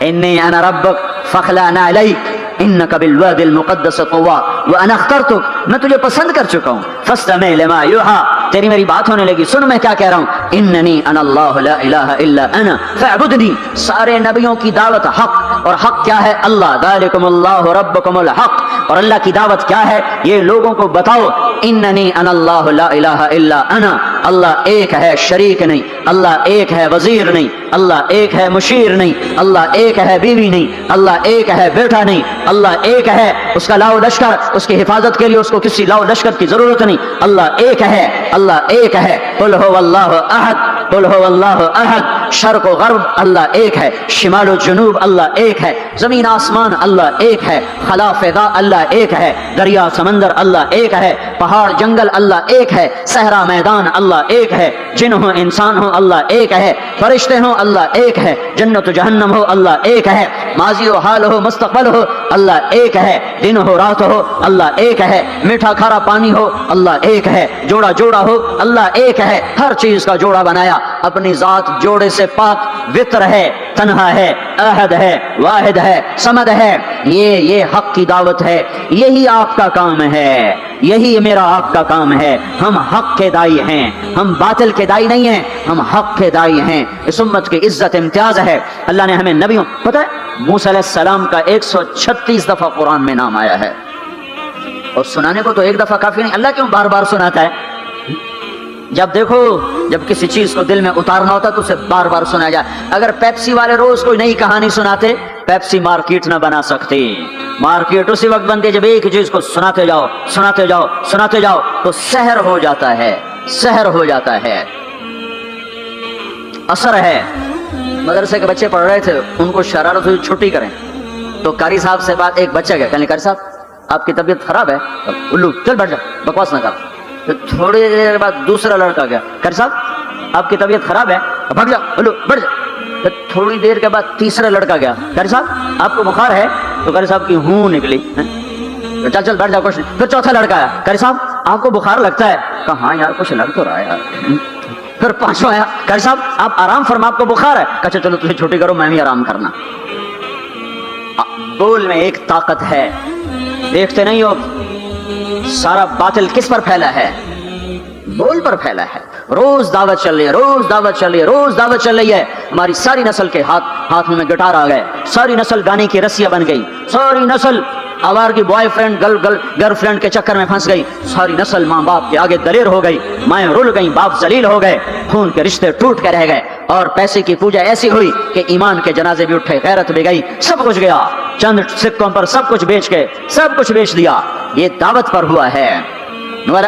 इन्नी अना रब्बुक फखलाना अलैक इन्नका बिलवादिल मुक़द्दस तुवा व अना अख्तरतुक, मैं तुझे पसंद कर चुका हूँ। फस्तमिअ लिमा युहा, तेरी मेरी बात होने लगी, सुन मैं क्या कह रहा हूँ। इन्ननी अना अल्लाह ला इलाहा इल्ला अना फअबुदनी, सारे नबियों की दावत हक, और हक क्या है? अल्लाह, ज़ालिकुमुल्लाहु रब्बुकुमुल हक। और अल्लाह की दावत क्या है? ये लोगों को बताओ, इन्ननी अना अल्लाह ला इलाहा इल्ला अना, अल्लाह एक है, शरीक नहीं, अल्लाह एक है, वजीर नहीं, अल्लाह एक है, मुशीर नहीं, अल्लाह एक है, बीवी नहीं, अल्लाह एक है, बेटा नहीं, अल्लाह एक है, उसका लाओ लश्कर, उसकी हिफाजत के लिए उसको किसी लाओ लश्कर की जरूरत नहीं, अल्लाह एक है, अल्लाह एक है। कुल हुवल्लाहु अहद, कुल हुवल्लाहु अहद। शर्क़ व गर्ब अल्लाह एक है, शिमाल व जुनूब अल्लाह एक है, जमीन आसमान अल्लाह एक है, खला फिदा अल्लाह एक है, दरिया समंदर अल्लाह एक है, पहाड़ जंगल अल्लाह एक है, सहरा मैदान अल्लाह एक है, जिन हो इंसान हो अल्लाह एक है, फरिश्ते हो अल्लाह एक है, जन्नत जहन्नम हो अल्लाह एक है, माजी हो हाल हो मुस्तकबल हो अल्लाह एक है, दिन हो रात हो अल्लाह एक है, मीठा खारा पानी हो अल्लाह एक है, जोड़ा जोड़ा हो अल्लाह एक है, हर चीज का जोड़ा बनाया अपनी जात जोड़े से पाक, वित्र है, तन्हा है, अहद है, वाहिद है, समद है। ये हक की दावत है, यही आपका काम है, यही मेरा आपका काम है। हम हक के दाई हैं, हम बातिल के दाई नहीं हैं, हम हक के दाई हैं। इस उम्मत की इज्जत इम्तियाज है। अल्लाह ने हमें नबियों, पता है मूसा अलैहिस्सलाम का 136 दफा कुरान में नाम आया है, और सुनाने को तो एक दफा काफी नहीं, अल्लाह क्यों बार बार सुनाता है? जब देखो, जब किसी चीज को दिल में उतारना होता तो उसे बार बार सुनाया जाए। अगर पेप्सी वाले रोज कोई नई कहानी सुनाते, पेप्सी मार्केट ना बना सकती। मार्केट उसी वक्त बनती है जब एक चीज को सुनाते जाओ, सुनाते जाओ, सुनाते जाओ, तो शहर हो जाता है, शहर हो जाता है। असर है। मदरसे के बच्चे पढ़ रहे थे, उनको शरारत हुई छुट्टी करें, तो कारी साहब से बात, एक बच्चा गया, कहने कारी साहब आपकी तबीयत खराब है? उल्लू चल बैठ जा, बकवास ना कर। तो थोड़ी देर बाद दूसरा लड़का गया, कारी साहब आपकी तबीयत खराब है? भाग जा, उल्लू बैठ जा। तो थोड़ी देर के बाद तीसरा लड़का गया, कारी साहब आपको बुखार है? तो कारी साहब की हूं निकली, तो चल चल बैठ जा, कुछ नहीं। फिर चौथा लड़का आया, कारी साहब आपको बुखार लगता है? कहा हाँ यार कुछ लग तो रहा है यार। फिर पांचवा आया, कारी साहब आप आराम फरमा, आपको बुखार है? अच्छा चलो तुझे छुट्टी करो, मैं भी आराम करना। बोल में एक ताकत है, देखते नहीं हो सारा बातिल किस पर फैला है? बोल पर फैला है। रोज दावत चल रही है, रोज दावत चल रही है, रोज दावत चल रही है। हमारी सारी नस्ल के हाथों में गिटार आ गए, सारी नस्ल गाने की रस्सियां बन गई, सारी नस्ल आवार की बॉयफ्रेंड गर्लफ्रेंड के चक्कर में फंस गई, सारी नस्ल माँ बाप के आगे दलेर हो गई, माएं रुल गई, बाप जलील हो गए, खून के रिश्ते टूट के रह गए, और पैसे की पूजा ऐसी हुई कि ईमान के जनाजे भी उठे, गैरत भी गई, सब कुछ गया। चंद सिक्कों पर सब कुछ बेच के सब कुछ बेच दिया। ये दावत पर हुआ है। और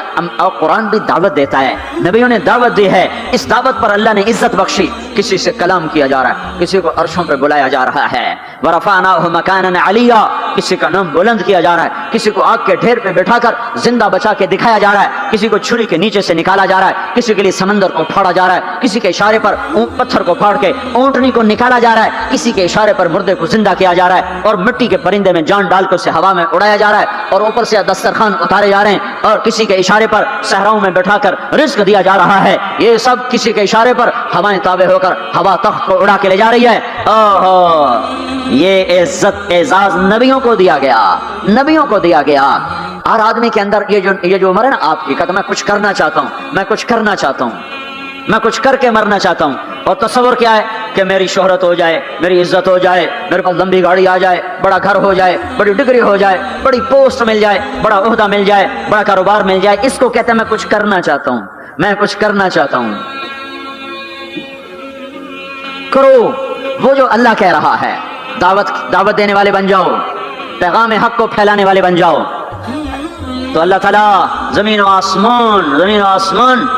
कुरान भी दावत देता है, नबियों ने दावत दी है। इस दावत पर अल्लाह ने इज्जत बख्शी। किसी से कलाम किया जा रहा है, किसी को अर्शों पर बुलाया जा रहा है, वरफ़अनाहु मकानन अलिया, किसी का नाम बुलंद किया जा रहा है, किसी को आग के ढेर पे बिठाकर जिंदा बचा के दिखाया जा रहा है, किसी को छुरी के नीचे से निकाला जा रहा है, किसी के लिए समंदर को फाड़ा जा रहा है, किसी के इशारे पर पत्थर को फाड़ के ऊंटनी को निकाला जा रहा है, किसी के इशारे पर मुर्दे को जिंदा किया जा रहा है, और मिट्टी के परिंदे में जान डाल कर उसे हवा में उड़ाया जा रहा है, और ऊपर से दस्तरखान उतारे जा रहे हैं, और किसी के इशारे पर सहराओं में बैठाकर रिस्क दिया जा रहा है। ये सब किसी के इशारे पर हवाएं ताबे होकर हवा तख्त को उड़ा के ले जा रही है। ओहो, ये इज्जत एजाज नबियों को दिया गया, नबियों को दिया गया। हर आदमी के अंदर ये जो उम्र है ना आपकी, कहता मैं कुछ करना चाहता हूं, मैं कुछ करना चाहता हूं, मैं कुछ करके मरना चाहता हूं। और तस्वर क्या है कि मेरी शोहरत हो जाए, मेरी इज्जत हो जाए, मेरे पास लंबी गाड़ी आ जाए, बड़ा घर हो जाए, बड़ी डिग्री हो जाए, बड़ी पोस्ट मिल जाए, बड़ा ओहदा मिल जाए, बड़ा कारोबार मिल जाए। इसको कहते हैं मैं कुछ करना चाहता हूं, मैं कुछ करना चाहता हूं। करो वो जो अल्लाह कह रहा है, दावत देने वाले बन जाओ, पैगाम हक को फैलाने वाले बन जाओ, तो अल्लाह ताला जमीन और आसमान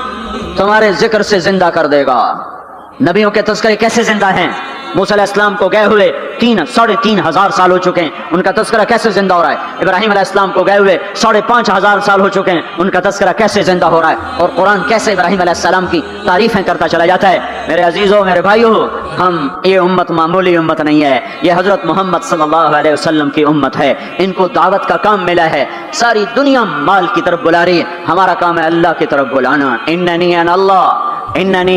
तुम्हारे जिक्र से जिंदा कर देगा। नबियों के तज़किरे कैसे जिंदा हैं? मूसा अलैहिस्सलाम को गए हुए 3,500 साल हो चुके हैं, उनका तज़किरा कैसे जिंदा हो रहा है? इब्राहिम अलैहिस्सलाम को गए हुए 5,500 साल हो चुके हैं, उनका तज़किरा कैसे जिंदा हो रहा है? और कुरान कैसे इब्राहिम अलैहिस्सलाम की तारीफें करता चला जाता है। मेरे अजीजों, मेरे भाइयों, हम ये उम्मत मामूली उम्मत नहीं है, ये हजरत मोहम्मद सल्लल्लाहु अलैहि वसल्लम की उम्मत है। इनको दावत का काम मिला है। सारी दुनिया माल की तरफ बुला रही है, हमारा काम है अल्लाह की तरफ बुलाना। इन्ननी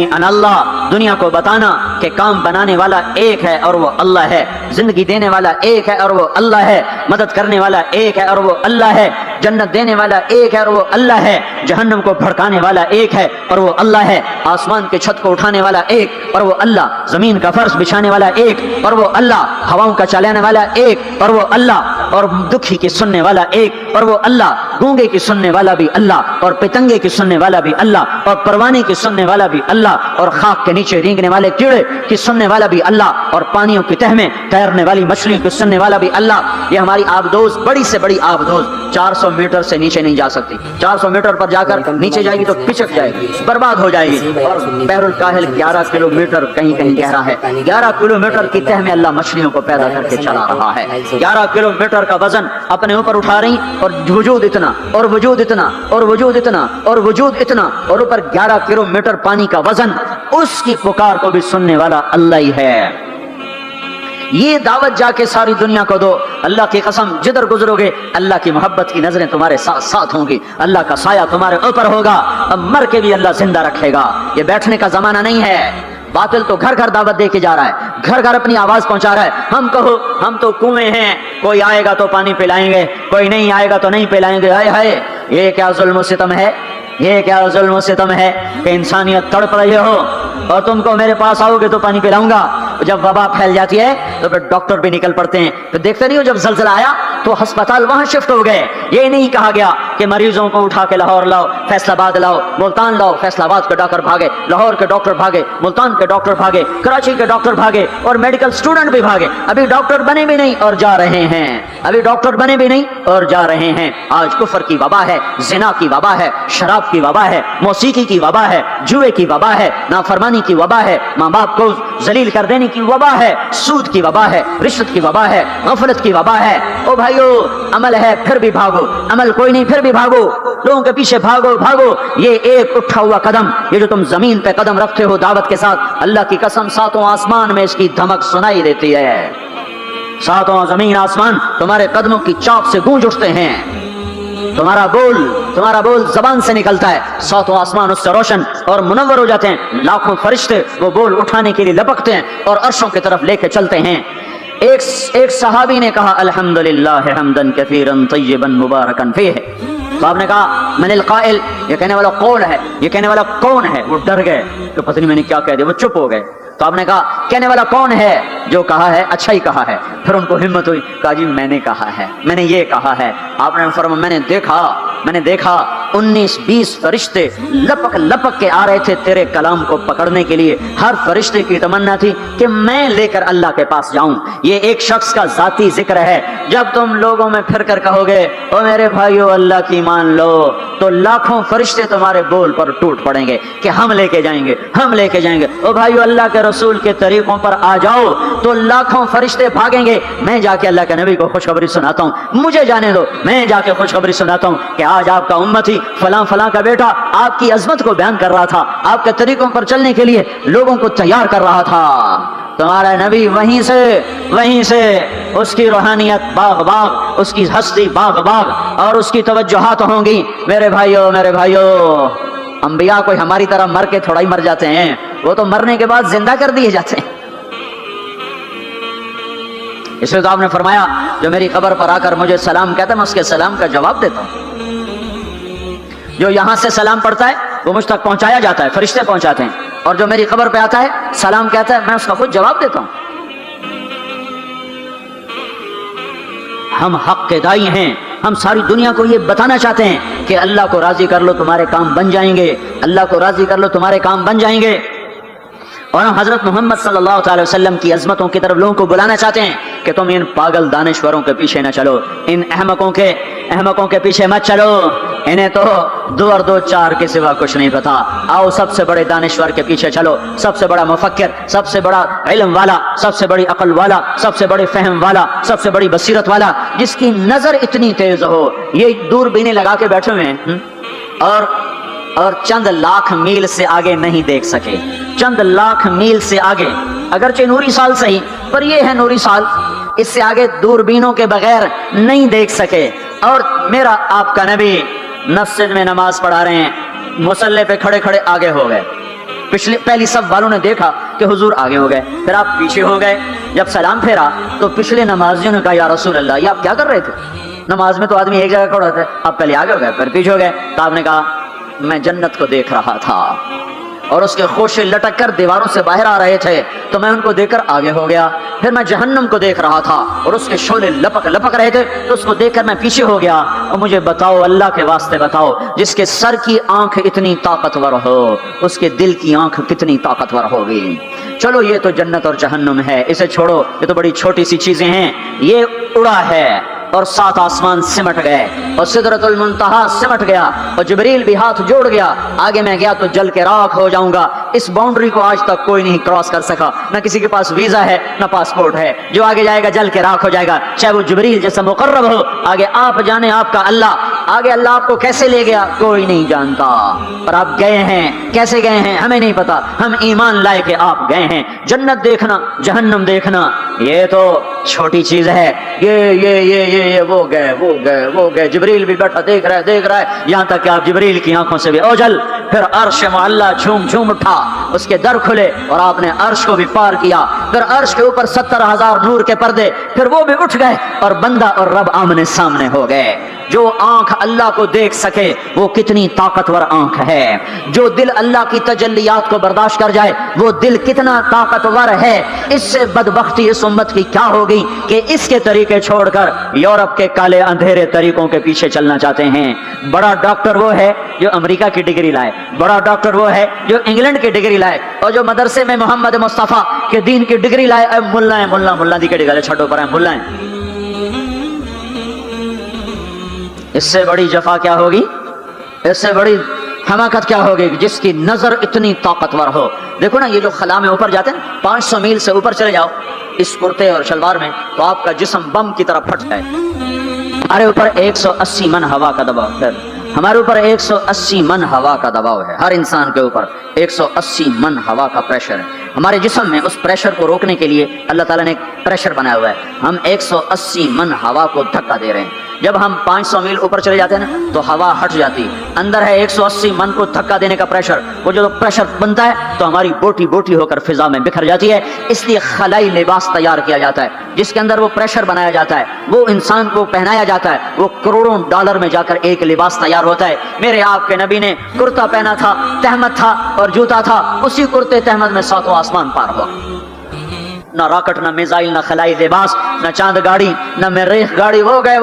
अनल्लाह, दुनिया को बताना कि काम बनाने वाला एक है और वो अल्लाह है, जिंदगी देने वाला एक है और वो अल्लाह है, मदद करने वाला एक है और वो अल्लाह है, जन्नत देने वाला एक है और वो अल्लाह है, जहन्नम को भड़काने वाला एक है और वो अल्लाह है, आसमान के छत को उठाने वाला एक और वो अल्लाह, जमीन का फर्श बिछाने वाला एक और वो अल्लाह, हवाओं का चलाने वाला एक और वो अल्लाह, और दुखी की सुनने वाला एक और वो अल्लाह, गूंगे की सुनने वाला भी अल्लाह, और पितंगे की सुनने वाला भी अल्लाह, और परवाने की सुनने वाला भी अल्लाह, और खाक के नीचे रेंगने वाले कीड़े की सुनने वाला भी अल्लाह, और पानियों की तह में तैरने वाली मछली की सुनने वाला भी अल्लाह। ये हमारी आबदोज, बड़ी से बड़ी आबदोज 400 मीटर से नीचे नहीं जा सकती। 400 मीटर पर जाकर नीचे जाएगी तो पिचक जाएगी, बर्बाद हो जाएगी। और बहरुल काहिल 11 किलोमीटर कहीं कहीं गहरा है। 11 किलोमीटर की तह में अल्लाह मछलियों को पैदा करके चला रहा है। 11 किलोमीटर का वजन अपने ऊपर उठा रही, और वजूद इतना और वजूद इतना और वजूद इतना और वजूद इतना, और ऊपर 11 किलोमीटर पानी का वजन। उसकी पुकार को भी सुनने वाला अल्लाह ही है। ये दावत जाके सारी दुनिया को दो। अल्लाह की कसम, जिधर गुजरोगे अल्लाह की मोहब्बत की नजरें तुम्हारे साथ साथ होंगी, अल्लाह का साया तुम्हारे ऊपर होगा, अब मर के भी अल्लाह जिंदा रखेगा। ये बैठने का जमाना नहीं है। बातिल तो घर घर दावत दे के जा रहा है, घर घर अपनी आवाज पहुंचा रहा है। हम कहो हम तो कुएं हैं, कोई आएगा तो पानी पिलाएंगे, कोई नहीं आएगा तो नहीं पिलाएंगे। हाय हाय, ये क्या जुल्म सितम है, ये क्या जुल्म सितम है कि इंसानियत तड़प रही हो और तुमको मेरे पास आओगे तो पानी पिलाऊंगा। जब वबा फैल जाती है तो फिर डॉक्टर भी निकल पड़ते हैं। फिर देखते नहीं हो, जब जलजला आया तो अस्पताल वहां शिफ्ट हो गए। ये नहीं कहा गया कि मरीजों को उठा के लाहौर लाओ, फैसलाबाद लाओ, मुल्तान लाओ। फैसलाबाद के डॉक्टर भागे, लाहौर के डॉक्टर भागे, मुल्तान के डॉक्टर भागे, कराची के डॉक्टर भागे और मेडिकल स्टूडेंट भी भागे। अभी डॉक्टर बने भी नहीं और जा रहे हैं, अभी डॉक्टर बने भी नहीं और जा रहे हैं। आज कुफर की वबा है, जिना की वबा है, शराब की वबा है, मौसीकी की वबा है, जुए की वबा है, नाफरमानी की वबा है, माँ बाप को जलील कर देने की वबा है, सूद की वबा है, रिश्वत की वबा है, गफलत की वबा है। ओ भाइयों, अमल है फिर भी भागो, अमल कोई नहीं फिर भी भागो, लोगों के पीछे भागो भागो। ये एक उठा हुआ कदम, ये जो तुम जमीन पे कदम रखते हो दावत के साथ, अल्लाह की कसम सातों आसमान में इसकी धमक सुनाई देती है। सातों जमीन आसमान तुम्हारे कदमों की चाप से गूंज उठते हैं। तुम्हारा बोल जबान से निकलता है, सातों आसमान उससे रोशन और मुनव्वर हो जाते हैं। लाखों फरिश्ते वो बोल उठाने के लिए लपकते हैं और अर्शों की तरफ लेके चलते हैं। एक सहाबी ने कहा अल्हम्दुलिल्लाह हम्दन कसीरन तय्यबन मुबारकन फीह। तो आपने कहा मनिल काइल, ये कहने वाला कौन है, ये कहने वाला कौन है? वो डर गए कि पता नहीं मैंने क्या कह दिया, वो चुप हो गए। तो आपने कहा कहने वाला कौन है? जो कहा है अच्छा ही कहा है। फिर उनको हिम्मत हुई, कहा जी मैंने कहा है, मैंने ये कहा है। आपने फरमाया मैंने देखा 19-20 फरिश्ते लपक लपक के आ रहे थे तेरे कलाम को पकड़ने के लिए। हर फरिश्ते की तमन्ना थी कि मैं लेकर अल्लाह के पास जाऊं। ये एक शख्स का जाती जिक्र है। जब तुम लोगों में फिर कर कहोगे ओ मेरे भाइयों अल्लाह की मान लो, तो लाखों फरिश्ते तुम्हारे बोल पर टूट पड़ेंगे कि हम लेके जाएंगे, हम लेके जाएंगे। ओ भाइयों अल्लाह के रसूल के तरीकों पर आ जाओ तो लाखों फरिश्ते भागेंगे। मैं जाके अल्लाह के नबी को खुशखबरी सुनाता हूँ, मुझे जाने दो, मैं जाके खुशखबरी सुनाता हूँ कि आज आपका उम्मती फलां फलां का बेटा आपकी अजमत को बयान कर रहा था, आपके तरीकों पर चलने के लिए लोगों को तैयार कर रहा था। तुम्हारा नबी वहीं से उसकी रूहानियत बाग बाग, उसकी हस्ती बाग बाग और उसकी तवज्जुहात होंगी। मेरे भाइयों अंबिया कोई हमारी तरह मर के थोड़ा ही मर जाते हैं, वो तो मरने के बाद जिंदा कर दिए जाते हैं। इसलिए तो आपने फरमाया जो मेरी कब्र पर आकर मुझे सलाम कहता है मैं उसके सलाम का जवाब देता हूं। जो यहां से सलाम पढ़ता है वो मुझ तक पहुंचाया जाता है, फरिश्ते पहुंचाते हैं, और जो मेरी कब्र पे आता है सलाम कहता है मैं उसका खुद जवाब देता हूं। हम हक के दाई हैं, हम सारी दुनिया को ये बताना चाहते हैं कि अल्लाह को राजी कर लो तुम्हारे काम बन जाएंगे, अल्लाह को राजी कर लो तुम्हारे काम बन जाएंगे। और हम हजरत मोहम्मद सल्लल्लाहु अलैहि वसल्लम की अजमतों की तरफ लोगों को बुलाना चाहते हैं कि तुम इन पागल दानिश्वरों के पीछे न चलो, इन अहमकों के पीछे मत चलो, इन्हें तो 2 और 2 4 के सिवा कुछ नहीं पता। आओ सबसे बड़े दानिश्वर के पीछे चलो, सबसे बड़ा मुफक्किर, सबसे बड़ा इल्म वाला, सबसे बड़ी अकल वाला, सबसे बड़ी फहम वाला, सबसे बड़ी बसीरत वाला, जिसकी नजर इतनी तेज हो। ये दूरबीनें लगा के बैठे हुए हैं और चंद लाख मील से आगे नहीं देख सके, चंद लाख मील से आगे, अगरचे नूरी साल सही पर ये है नूरी साल, इससे आगे दूरबीनों के बगैर नहीं देख सके। और मेरा आपका नबी मस्जिद में नमाज पढ़ा रहे हैं, मुसल्ले पे खड़े खड़े आगे हो गए। पहली सब वालों ने देखा कि हुजूर आगे हो गए, फिर आप पीछे हो गए। जब सलाम फेरा तो पिछले नमाजियों ने कहा या रसूल अल्लाह, ये आप क्या कर रहे थे? नमाज में तो आदमी एक जगह खड़ा होता है, आप पहले आगे हो गए फिर पीछे हो गए। तो आपने कहा मैं जन्नत को देख रहा था और उसके खोशे लटक कर दीवारों से बाहर आ रहे थे, तो मैं उनको देखकर आगे हो गया। फिर मैं जहन्नम को देख रहा था और उसके शोले लपक लपक रहे थे, तो उसको देखकर मैं पीछे हो गया। और मुझे बताओ, अल्लाह के वास्ते बताओ, जिसके सर की आंख इतनी ताकतवर हो, उसके दिल की आंख कितनी ताकतवर होगी? चलो ये तो जन्नत और जहन्नम है, इसे छोड़ो, ये तो बड़ी छोटी सी चीजें हैं। ये उड़ा है और 7 आसमान सिमट गए और सिदरतुल मुंतहा सिमट गया और जिब्रील भी हाथ जोड़ गया, आगे मैं गया तो जल के राख हो जाऊंगा। इस बाउंड्री को आज तक कोई नहीं क्रॉस कर सका। न किसी के पास वीजा है न पासपोर्ट है। जो आगे जाएगा जल के राख हो जाएगा, चाहे वो जिब्रील जैसा मुकर्रब हो। आगे आप जाने आपका अल्लाह, आगे अल्लाह आपको कैसे ले गया कोई नहीं जानता, पर आप गए हैं। कैसे गए हैं हमें नहीं पता, हम ईमान लाए के आप गए हैं। जन्नत देखना, जहन्नम देखना ये तो छोटी चीज है। ये वो गए जिब्रील भी बैठा देख रहा है यहाँ तक कि आप जिब्रील की आंखों से भी ओझल। फिर अर्श मुअल्ला झूम झूम उठा, उसके दर खुले और आपने अर्श को भी पार किया। फिर अर्श के ऊपर 70,000 नूर के पर्दे, फिर वो भी उठ गए और बंदा और रब आमने सामने हो गए। जो आंख अल्लाह को देख सके वो कितनी ताकतवर आंख है। जो दिल अल्लाह की तजल्लियात को बर्दाश्त कर जाए वो दिल कितना ताकतवर है। इससे बदबख्ती इस उम्मत की क्या होगी कि इसके तरीके छोड़कर यूरोप के काले अंधेरे तरीकों के पीछे चलना चाहते हैं। बड़ा डॉक्टर वो है जो अमेरिका की डिग्री लाए, बड़ा डॉक्टर वो है जो इंग्लैंड की डिग्री लाए, और जो मदरसे में मोहम्मद मुस्तफा के दीन की डिग्री लाए। मुल्ला दी के डिग्री छठो पर है मुल्ला है। इससे बड़ी जफा क्या होगी, इससे बड़ी हमाकत क्या होगी जिसकी नजर इतनी ताकतवर हो। देखो ना, ये जो खला में ऊपर जाते हैं 500 मील से ऊपर चले जाओ इस कुर्ते और शलवार में तो आपका जिस्म बम की तरह फट जाए। हमारे ऊपर 180 मन हवा का दबाव है, हमारे ऊपर 180 मन हवा का दबाव है। हर इंसान के ऊपर 180 मन हवा का प्रेशर है। हमारे जिस्म में उस प्रेशर को रोकने के लिए अल्लाह ताला ने एक प्रेशर बनाया हुआ है। हम 180 मन हवा को धक्का दे रहे हैं। जब हम 500 मील ऊपर चले जाते हैं ना तो हवा हट जाती, अंदर है 180 मन को धक्का देने का प्रेशर। वो जो प्रेशर बनता है तो हमारी बोटी बोटी होकर फिजा में बिखर जाती है। इसलिए खलाई लिबास तैयार किया जाता है जिसके अंदर वो प्रेशर बनाया जाता है, वो इंसान को पहनाया जाता है। वो करोड़ों डॉलर में जाकर एक लिबास तैयार होता है। मेरे आपके नबी ने कुर्ता पहना था, तहमत था और जूता था। उसी कुर्ते तहमत में सातों आसमान पार हुआ। न रॉकेट, न मिसाइल, न खलाई लिबास, न चांद गाड़ी, न मरीख गाड़ी। वो गए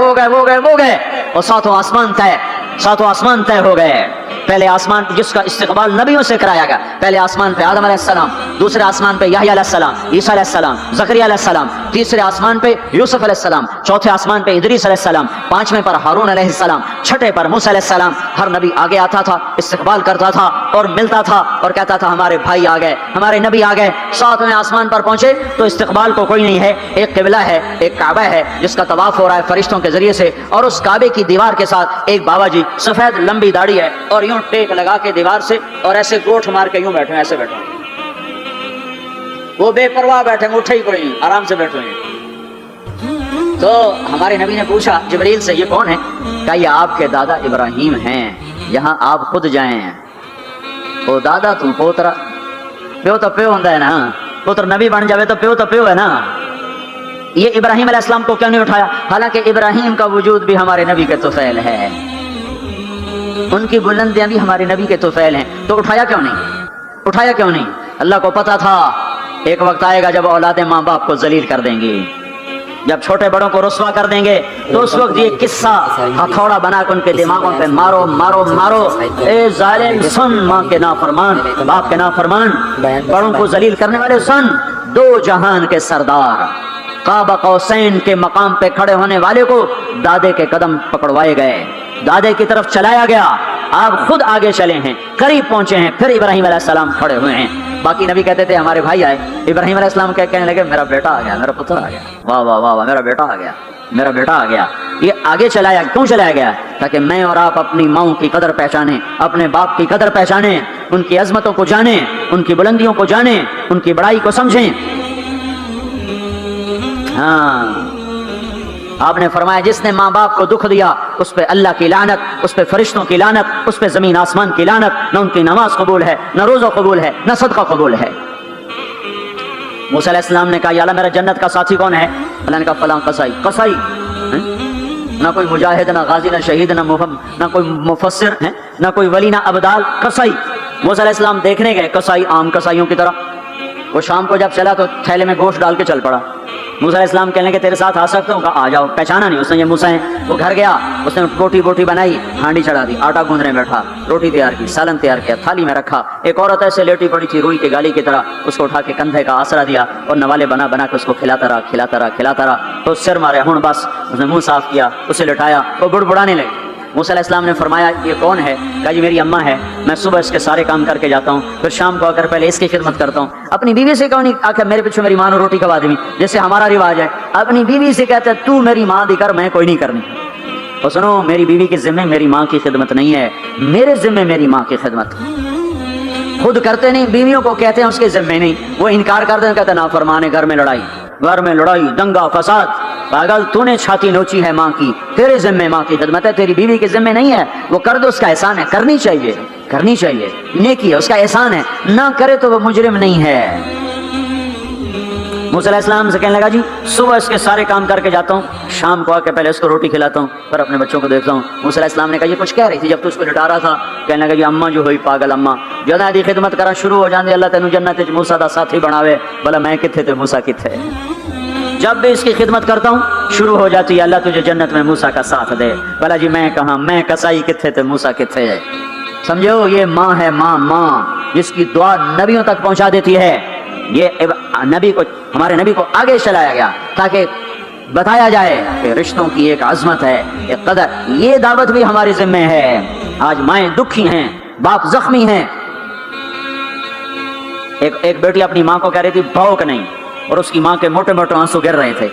और सातों आसमान तय, सातों आसमान तय हो गए। पहले आसमान जिसका इस्तिकबाल नबियों से कराया गया, पहले आसमान पे आदम अलैहिस्सलाम, दूसरे आसमान पे यहया अलैहिस्सलाम, ईसा अलैहिस्सलाम, जकरिया अलैहिस्सलाम, तीसरे आसमान पे यूसुफ अलैहिस्सलाम, चौथे आसमान पे इदरीस अलैहिस्सलाम, पांचवें पर हारून अलैहिस्सलाम, छठे पर मूसा अलैहिस्सलाम। हर नबी आगे आता था, इस्तिकबाल करता था और मिलता था और कहता था हमारे भाई आ गए, हमारे नबी आ गए। सातवें आसमान पर पहुंचे तो इस्तिकबाल को कोई नहीं है, एक किबला है, एक काबा है जिसका तवाफ हो रहा है फरिश्तों के जरिए से, और उस काबे की दीवार के साथ एक बाबा जी, सफेद लंबी दाढ़ी है और यूं टेक लगा के दीवार से और ऐसे गोठ मार के यूं बैठे, ऐसे बैठे। वो बेपरवाह बैठे, उठे ही कोई, आराम से बैठे। तो हमारे नबी ने पूछा जिब्रील से, ये कौन है? कहा ये आपके दादा इब्राहिम हैं, यहाँ आप खुद जाएं। ओ दादा तू पोतरा, प्यो तो प्यो होता है ना, पुत्र नबी बन जावे तो प्यो है ना। ये इब्राहिम अलैहिस्सलाम को क्यों नहीं उठाया? हालांकि इब्राहिम का वजूद भी हमारे नबी के तुफैल है, उनकी बुलंदियां भी हमारे नबी के तुफैल हैं, तो उठाया क्यों नहीं? अल्लाह को पता था एक वक्त आएगा जब औलादे माँ बाप को जलील कर देंगी, जब छोटे बड़ों को रुस्वा कर देंगे, तो उस वक्त ये किस्सा हथौड़ा बना के उनके दिमागों पे मारो मारो मारो। ए जालिम सुन, माँ के नाफरमान, बाप के नाफरमान, बड़ों को जलील करने वाले सुन। दो जहान के सरदार काबा कौसैन के मकाम पे खड़े होने वाले को दादे के कदम पकड़वाए गए, दादे की तरफ चलाया गया। आप खुद आगे चले हैं, करीब पहुंचे हैं, फिर इब्राहिम अलैहिस्सलाम खड़े हुए हैं। बाकी नबी कहते थे हमारे भाई आए, इब्राहिम अलैहिस्सलाम कहने लगे मेरा बेटा आ गया, मेरा पुत्र आ गया, वाह वाह वाह वाह, मेरा बेटा आ गया, मेरा बेटा आ गया। ये आगे चलाया, क्यों चलाया गया? ताकि मैं और आप अपनी माओ की कदर पहचाने, अपने बाप की कदर पहचाने, उनकी अजमतों को जाने, उनकी बुलंदियों को जाने, उनकी बड़ाई को समझें। हाँ, आपने फरमाया जिसने माँ बाप को दुख दिया उस पे अल्लाह की लानत, उस पे फरिश्तों की लानत, उस पे जमीन आसमान की लानत। न उनकी नमाज कबूल है, न रोजा कबूल है, न सदका कबूल है। मूसा अलैहिस्सलाम ने कहा या अल्लाह मेरा जन्नत का साथी कौन है? अल्लाह ने कहा फलां कसाई। ना कोई मुजाहिद, ना गाजी, ना शहीद, ना कोई मुफस्सिर है, ना कोई वली, ना अबदाल, कसाई। मूसा अलैहिस्सलाम देखने गए, कसाई आम कसाइयों की तरह। वो शाम को जब चला तो थैले में गोश्त डाल के चल पड़ा। मूसा अलैहिस्सलाम कहने के तेरे साथ आ सकता हूँ? कहा आ जाओ। पहचाना नहीं उसने, ये मूसा है। वो घर गया, उसने बोटी बनाई, हांडी चढ़ा दी, आटा गूंदने बैठा, रोटी तैयार की, सालन तैयार किया, थाली में रखा। एक औरत ऐसे लेटी पड़ी थी रुई के गाली की तरह, उसको उठा के कंधे का आसरा दिया और नवाले बना के उसको खिलाता रहा। तो सिर मारे, हुण बस। उसने मुंह साफ किया, उसे लिटाया, वो बुड़बुड़ाने लगी। मूसा अलैहिस्सलाम ने फरमाया ये कौन है? कहा जी मेरी अम्मा है, मैं सुबह इसके सारे काम करके जाता हूँ, फिर शाम को आकर पहले इसकी खिदमत करता हूँ। अपनी बीवी से कौन आकर मेरे पीछे मेरी माँ ने रोटी खवा दी, जैसे हमारा रिवाज है, अपनी बीवी से कहते हैं तू मेरी माँ दी कर, मैं कोई नहीं करनी। तो सुनो, मेरी बीवी के जिम्मे मेरी माँ की खिदमत नहीं है, मेरे जिम्मे मेरी माँ की खिदमत। खुद करते नहीं, बीवियों को कहते हैं उसके जिम्मे नहीं, वो इनकार करते हैं, कहते ना फरमाने घर में लड़ाई दंगा फसाद। पागल, तूने छाती नोची है माँ की, तेरे जिम्मे माँ की खिदमत है, तेरी बीवी के जिम्मे नहीं है। वो कर दो, उसका एहसान है, करनी चाहिए, नेकी है, उसका एहसान है, ना करे तो वो मुजरिम नहीं है। मूसा अलैहिस्सलाम से कहने लगा जी सुबह इसके सारे काम करके जाता हूँ, शाम को आके पहले इसको रोटी खिलाता हूँ, फिर अपने बच्चों को देखता हूँ। मूसा अलैहिस्सलाम ने कहा ये कुछ कह रही थी जब तू उसको लिटा रहा था? कहने लगा जी अम्मा जो हुई पागल अम्मा, जदा दी खिदमत करा शुरू हो जाती, अल्लाह तेनू जन्नत विच मूसा दा साथी बनावे। बोला मैं किथे ते मूसा किथे? जब भी इसकी खिदमत करता हूँ शुरू हो जाती है अल्लाह तुझे जन्नत में मूसा का साथ दे। बोला जी मैं कहा, मैं कसाई किथे ते मूसा किथे? समझो, ये माँ है, माँ जिसकी दुआ नबियों तक पहुंचा देती है। ये नबी को, हमारे नबी को आगे चलाया गया ताकि बताया जाए कि रिश्तों की एक अजमत है, एक कदर। ये दावत भी हमारे जिम्मे है। आज माएं दुखी हैं, बाप जख्मी हैं। एक बेटी अपनी माँ को कह रही थी भौंक नहीं, और उसकी माँ के मोटे मोटे आंसू गिर रहे थे।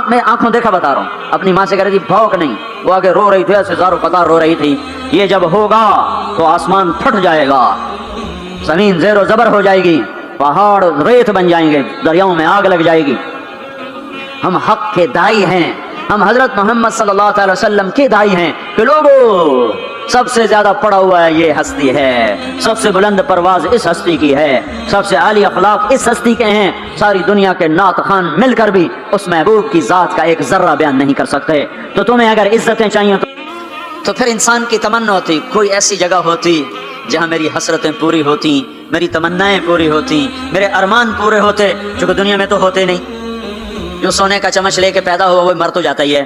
मैं आंखों देखा बता रहा हूँ, अपनी माँ से कह रही थी भौंक नहीं, वो आगे रो रही थी, ऐसे ज़ारो कतार रो रही थी। ये जब होगा तो आसमान फट जाएगा, जमीन ज़ेरो ज़बर हो जाएगी, पहाड़ रेत बन जाएंगे, दरियाओं में आग लग जाएगी। हम हक के दाई हैं, हम हजरत मोहम्मद सल्लल्लाहु अलैहि वसल्लम के दाई हैं कि लोगों सबसे ज्यादा पड़ा हुआ है ये हस्ती है, सबसे बुलंद परवाज इस हस्ती की है, सबसे आली अखलाक इस हस्ती के हैं। सारी दुनिया के नात खान मिलकर भी उस महबूब की जात का एक जर्रा बयान नहीं कर सकते। तो तुम्हें अगर इज्जतें चाहिए तो फिर इंसान की तमन्ना होती कोई ऐसी जगह होती जहाँ मेरी हसरतें पूरी होती, मेरी तमन्नाएं पूरी होती, मेरे अरमान पूरे होते, जो कि दुनिया में तो होते नहीं। जो सोने का चम्मच लेके पैदा हुआ वो मर तो जाता ही है,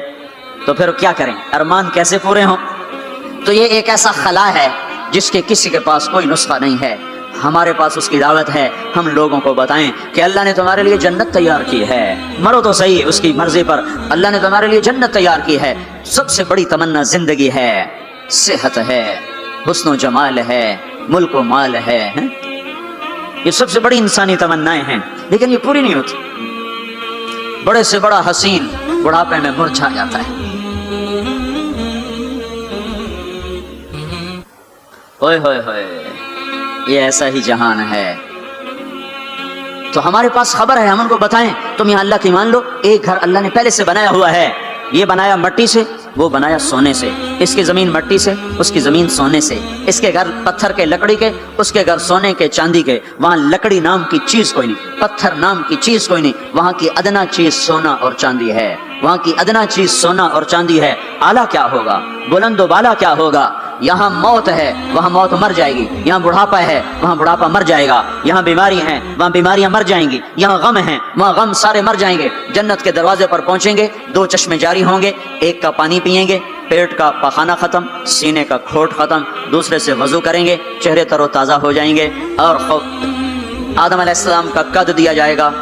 तो फिर क्या करें, अरमान कैसे पूरे हों? तो ये एक ऐसा खला है जिसके किसी के पास कोई नुस्खा नहीं है। हमारे पास उसकी दावत है, हम लोगों को बताएं कि अल्लाह ने तुम्हारे लिए जन्नत तैयार की है, मरो तो सही उसकी मर्जी पर, अल्लाह ने तुम्हारे लिए जन्नत तैयार की है। सबसे बड़ी तमन्ना जिंदगी है, सेहत है, हुस्न जमाल है, मुल्क व माल है, ये सबसे बड़ी इंसानी तमन्नाएं हैं, लेकिन ये पूरी नहीं होती। बड़े से बड़ा हसीन बुढ़ापे में मुरझा जाता है। ओए होए होए, ये ऐसा ही जहान है। तो हमारे पास खबर है, हम उनको बताएं तुम यहाँ अल्लाह की मान लो। एक घर अल्लाह ने पहले से बनाया हुआ है, ये बनाया मिट्टी से, वो बनाया सोने से। इसकी जमीन मिट्टी से, उसकी जमीन सोने से। इसके घर पत्थर के, लकड़ी के, उसके घर सोने के, चांदी के। वहाँ लकड़ी नाम की चीज कोई नहीं, पत्थर नाम की चीज कोई नहीं। वहाँ की अदना चीज सोना और चांदी है, वहाँ की अदना चीज सोना और चांदी है। आला क्या होगा, बुलंदो बाला क्या होगा? यहाँ मौत है, वहाँ मौत मर जाएगी। यहाँ बुढ़ापा है, वहाँ बुढ़ापा मर जाएगा। यहाँ बीमारी है, वहाँ बीमारियां मर जाएंगी। यहाँ गम है, वहाँ गम सारे मर जाएंगे। जन्नत के दरवाजे पर पहुंचेंगे, दो चश्मे जारी होंगे, एक का पानी पिएंगे, पेट का पखाना खत्म, सीने का खोट खत्म, दूसरे से वजू करेंगे, चेहरे तरोताजा हो जाएंगे। और आदम अलैहिस्सलाम का कद दिया जाएगा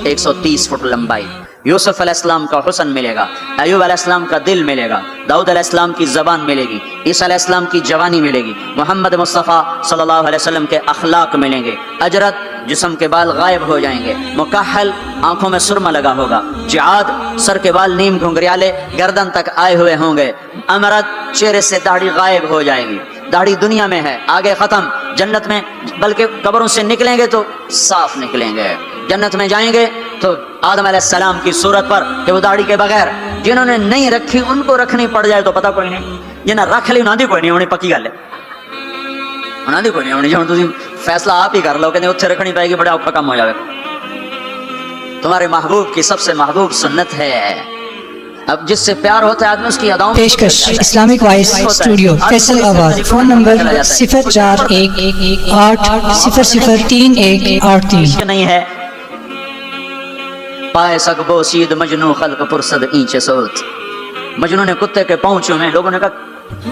130 फुट लंबाई। यूसुफ अलैहिस्सलाम का हुस्न मिलेगा, अय्यूब अलैहिस्सलाम का दिल मिलेगा, दाऊद अलैहिस्सलाम की ज़बान मिलेगी, ईसा अलैहिस्सलाम की जवानी मिलेगी, मोहम्मद मुस्तफ़ा सल्लल्लाहु अलैहि वसल्लम के अखलाक मिलेंगे। अजरत, जिस्म के बाल गायब हो जाएंगे। मुकहल, आंखों में सुरमा लगा होगा। जिआद, सर के बाल नीम घुंघरियाले गर्दन तक आए हुए होंगे। अमरत, चेहरे से दाढ़ी गायब हो जाएगी। दाढ़ी दुनिया में है, आगे खत्म। जन्नत में, बल्कि कब्रों से निकलेंगे तो साफ निकलेंगे। जन्नत में जाएंगे तो आदम अलैहिस्सलाम की सूरत पर, कि वो दाढ़ी के बगैर, जिन्होंने नहीं रखी उनको रखनी पड़ जाए तो पता कोई नहीं, जिन्हें रख ली उन्होंने कोई नहीं होनी, पक्की गल है, उन्होंने कोई नहीं होनी। जो तुम फैसला आप ही कर लो कि उत्थे रखनी पाएगी, बड़ा औखा काम हो जाए। तुम्हारे महबूब की सबसे महबूब सुन्नत है। अब जिससे प्यार होता है आदमी उसकी अदाओं। पेशकश इस्लामिक वॉइस स्टूडियो फैसल आबाद। फोन नंबर 0411800383 नहीं है। पाए सकबो सीध मजनू खल्क पुरसद ईंचे सोत। मजनू ने कुत्ते के पाँव छुए, लोगों ने कहा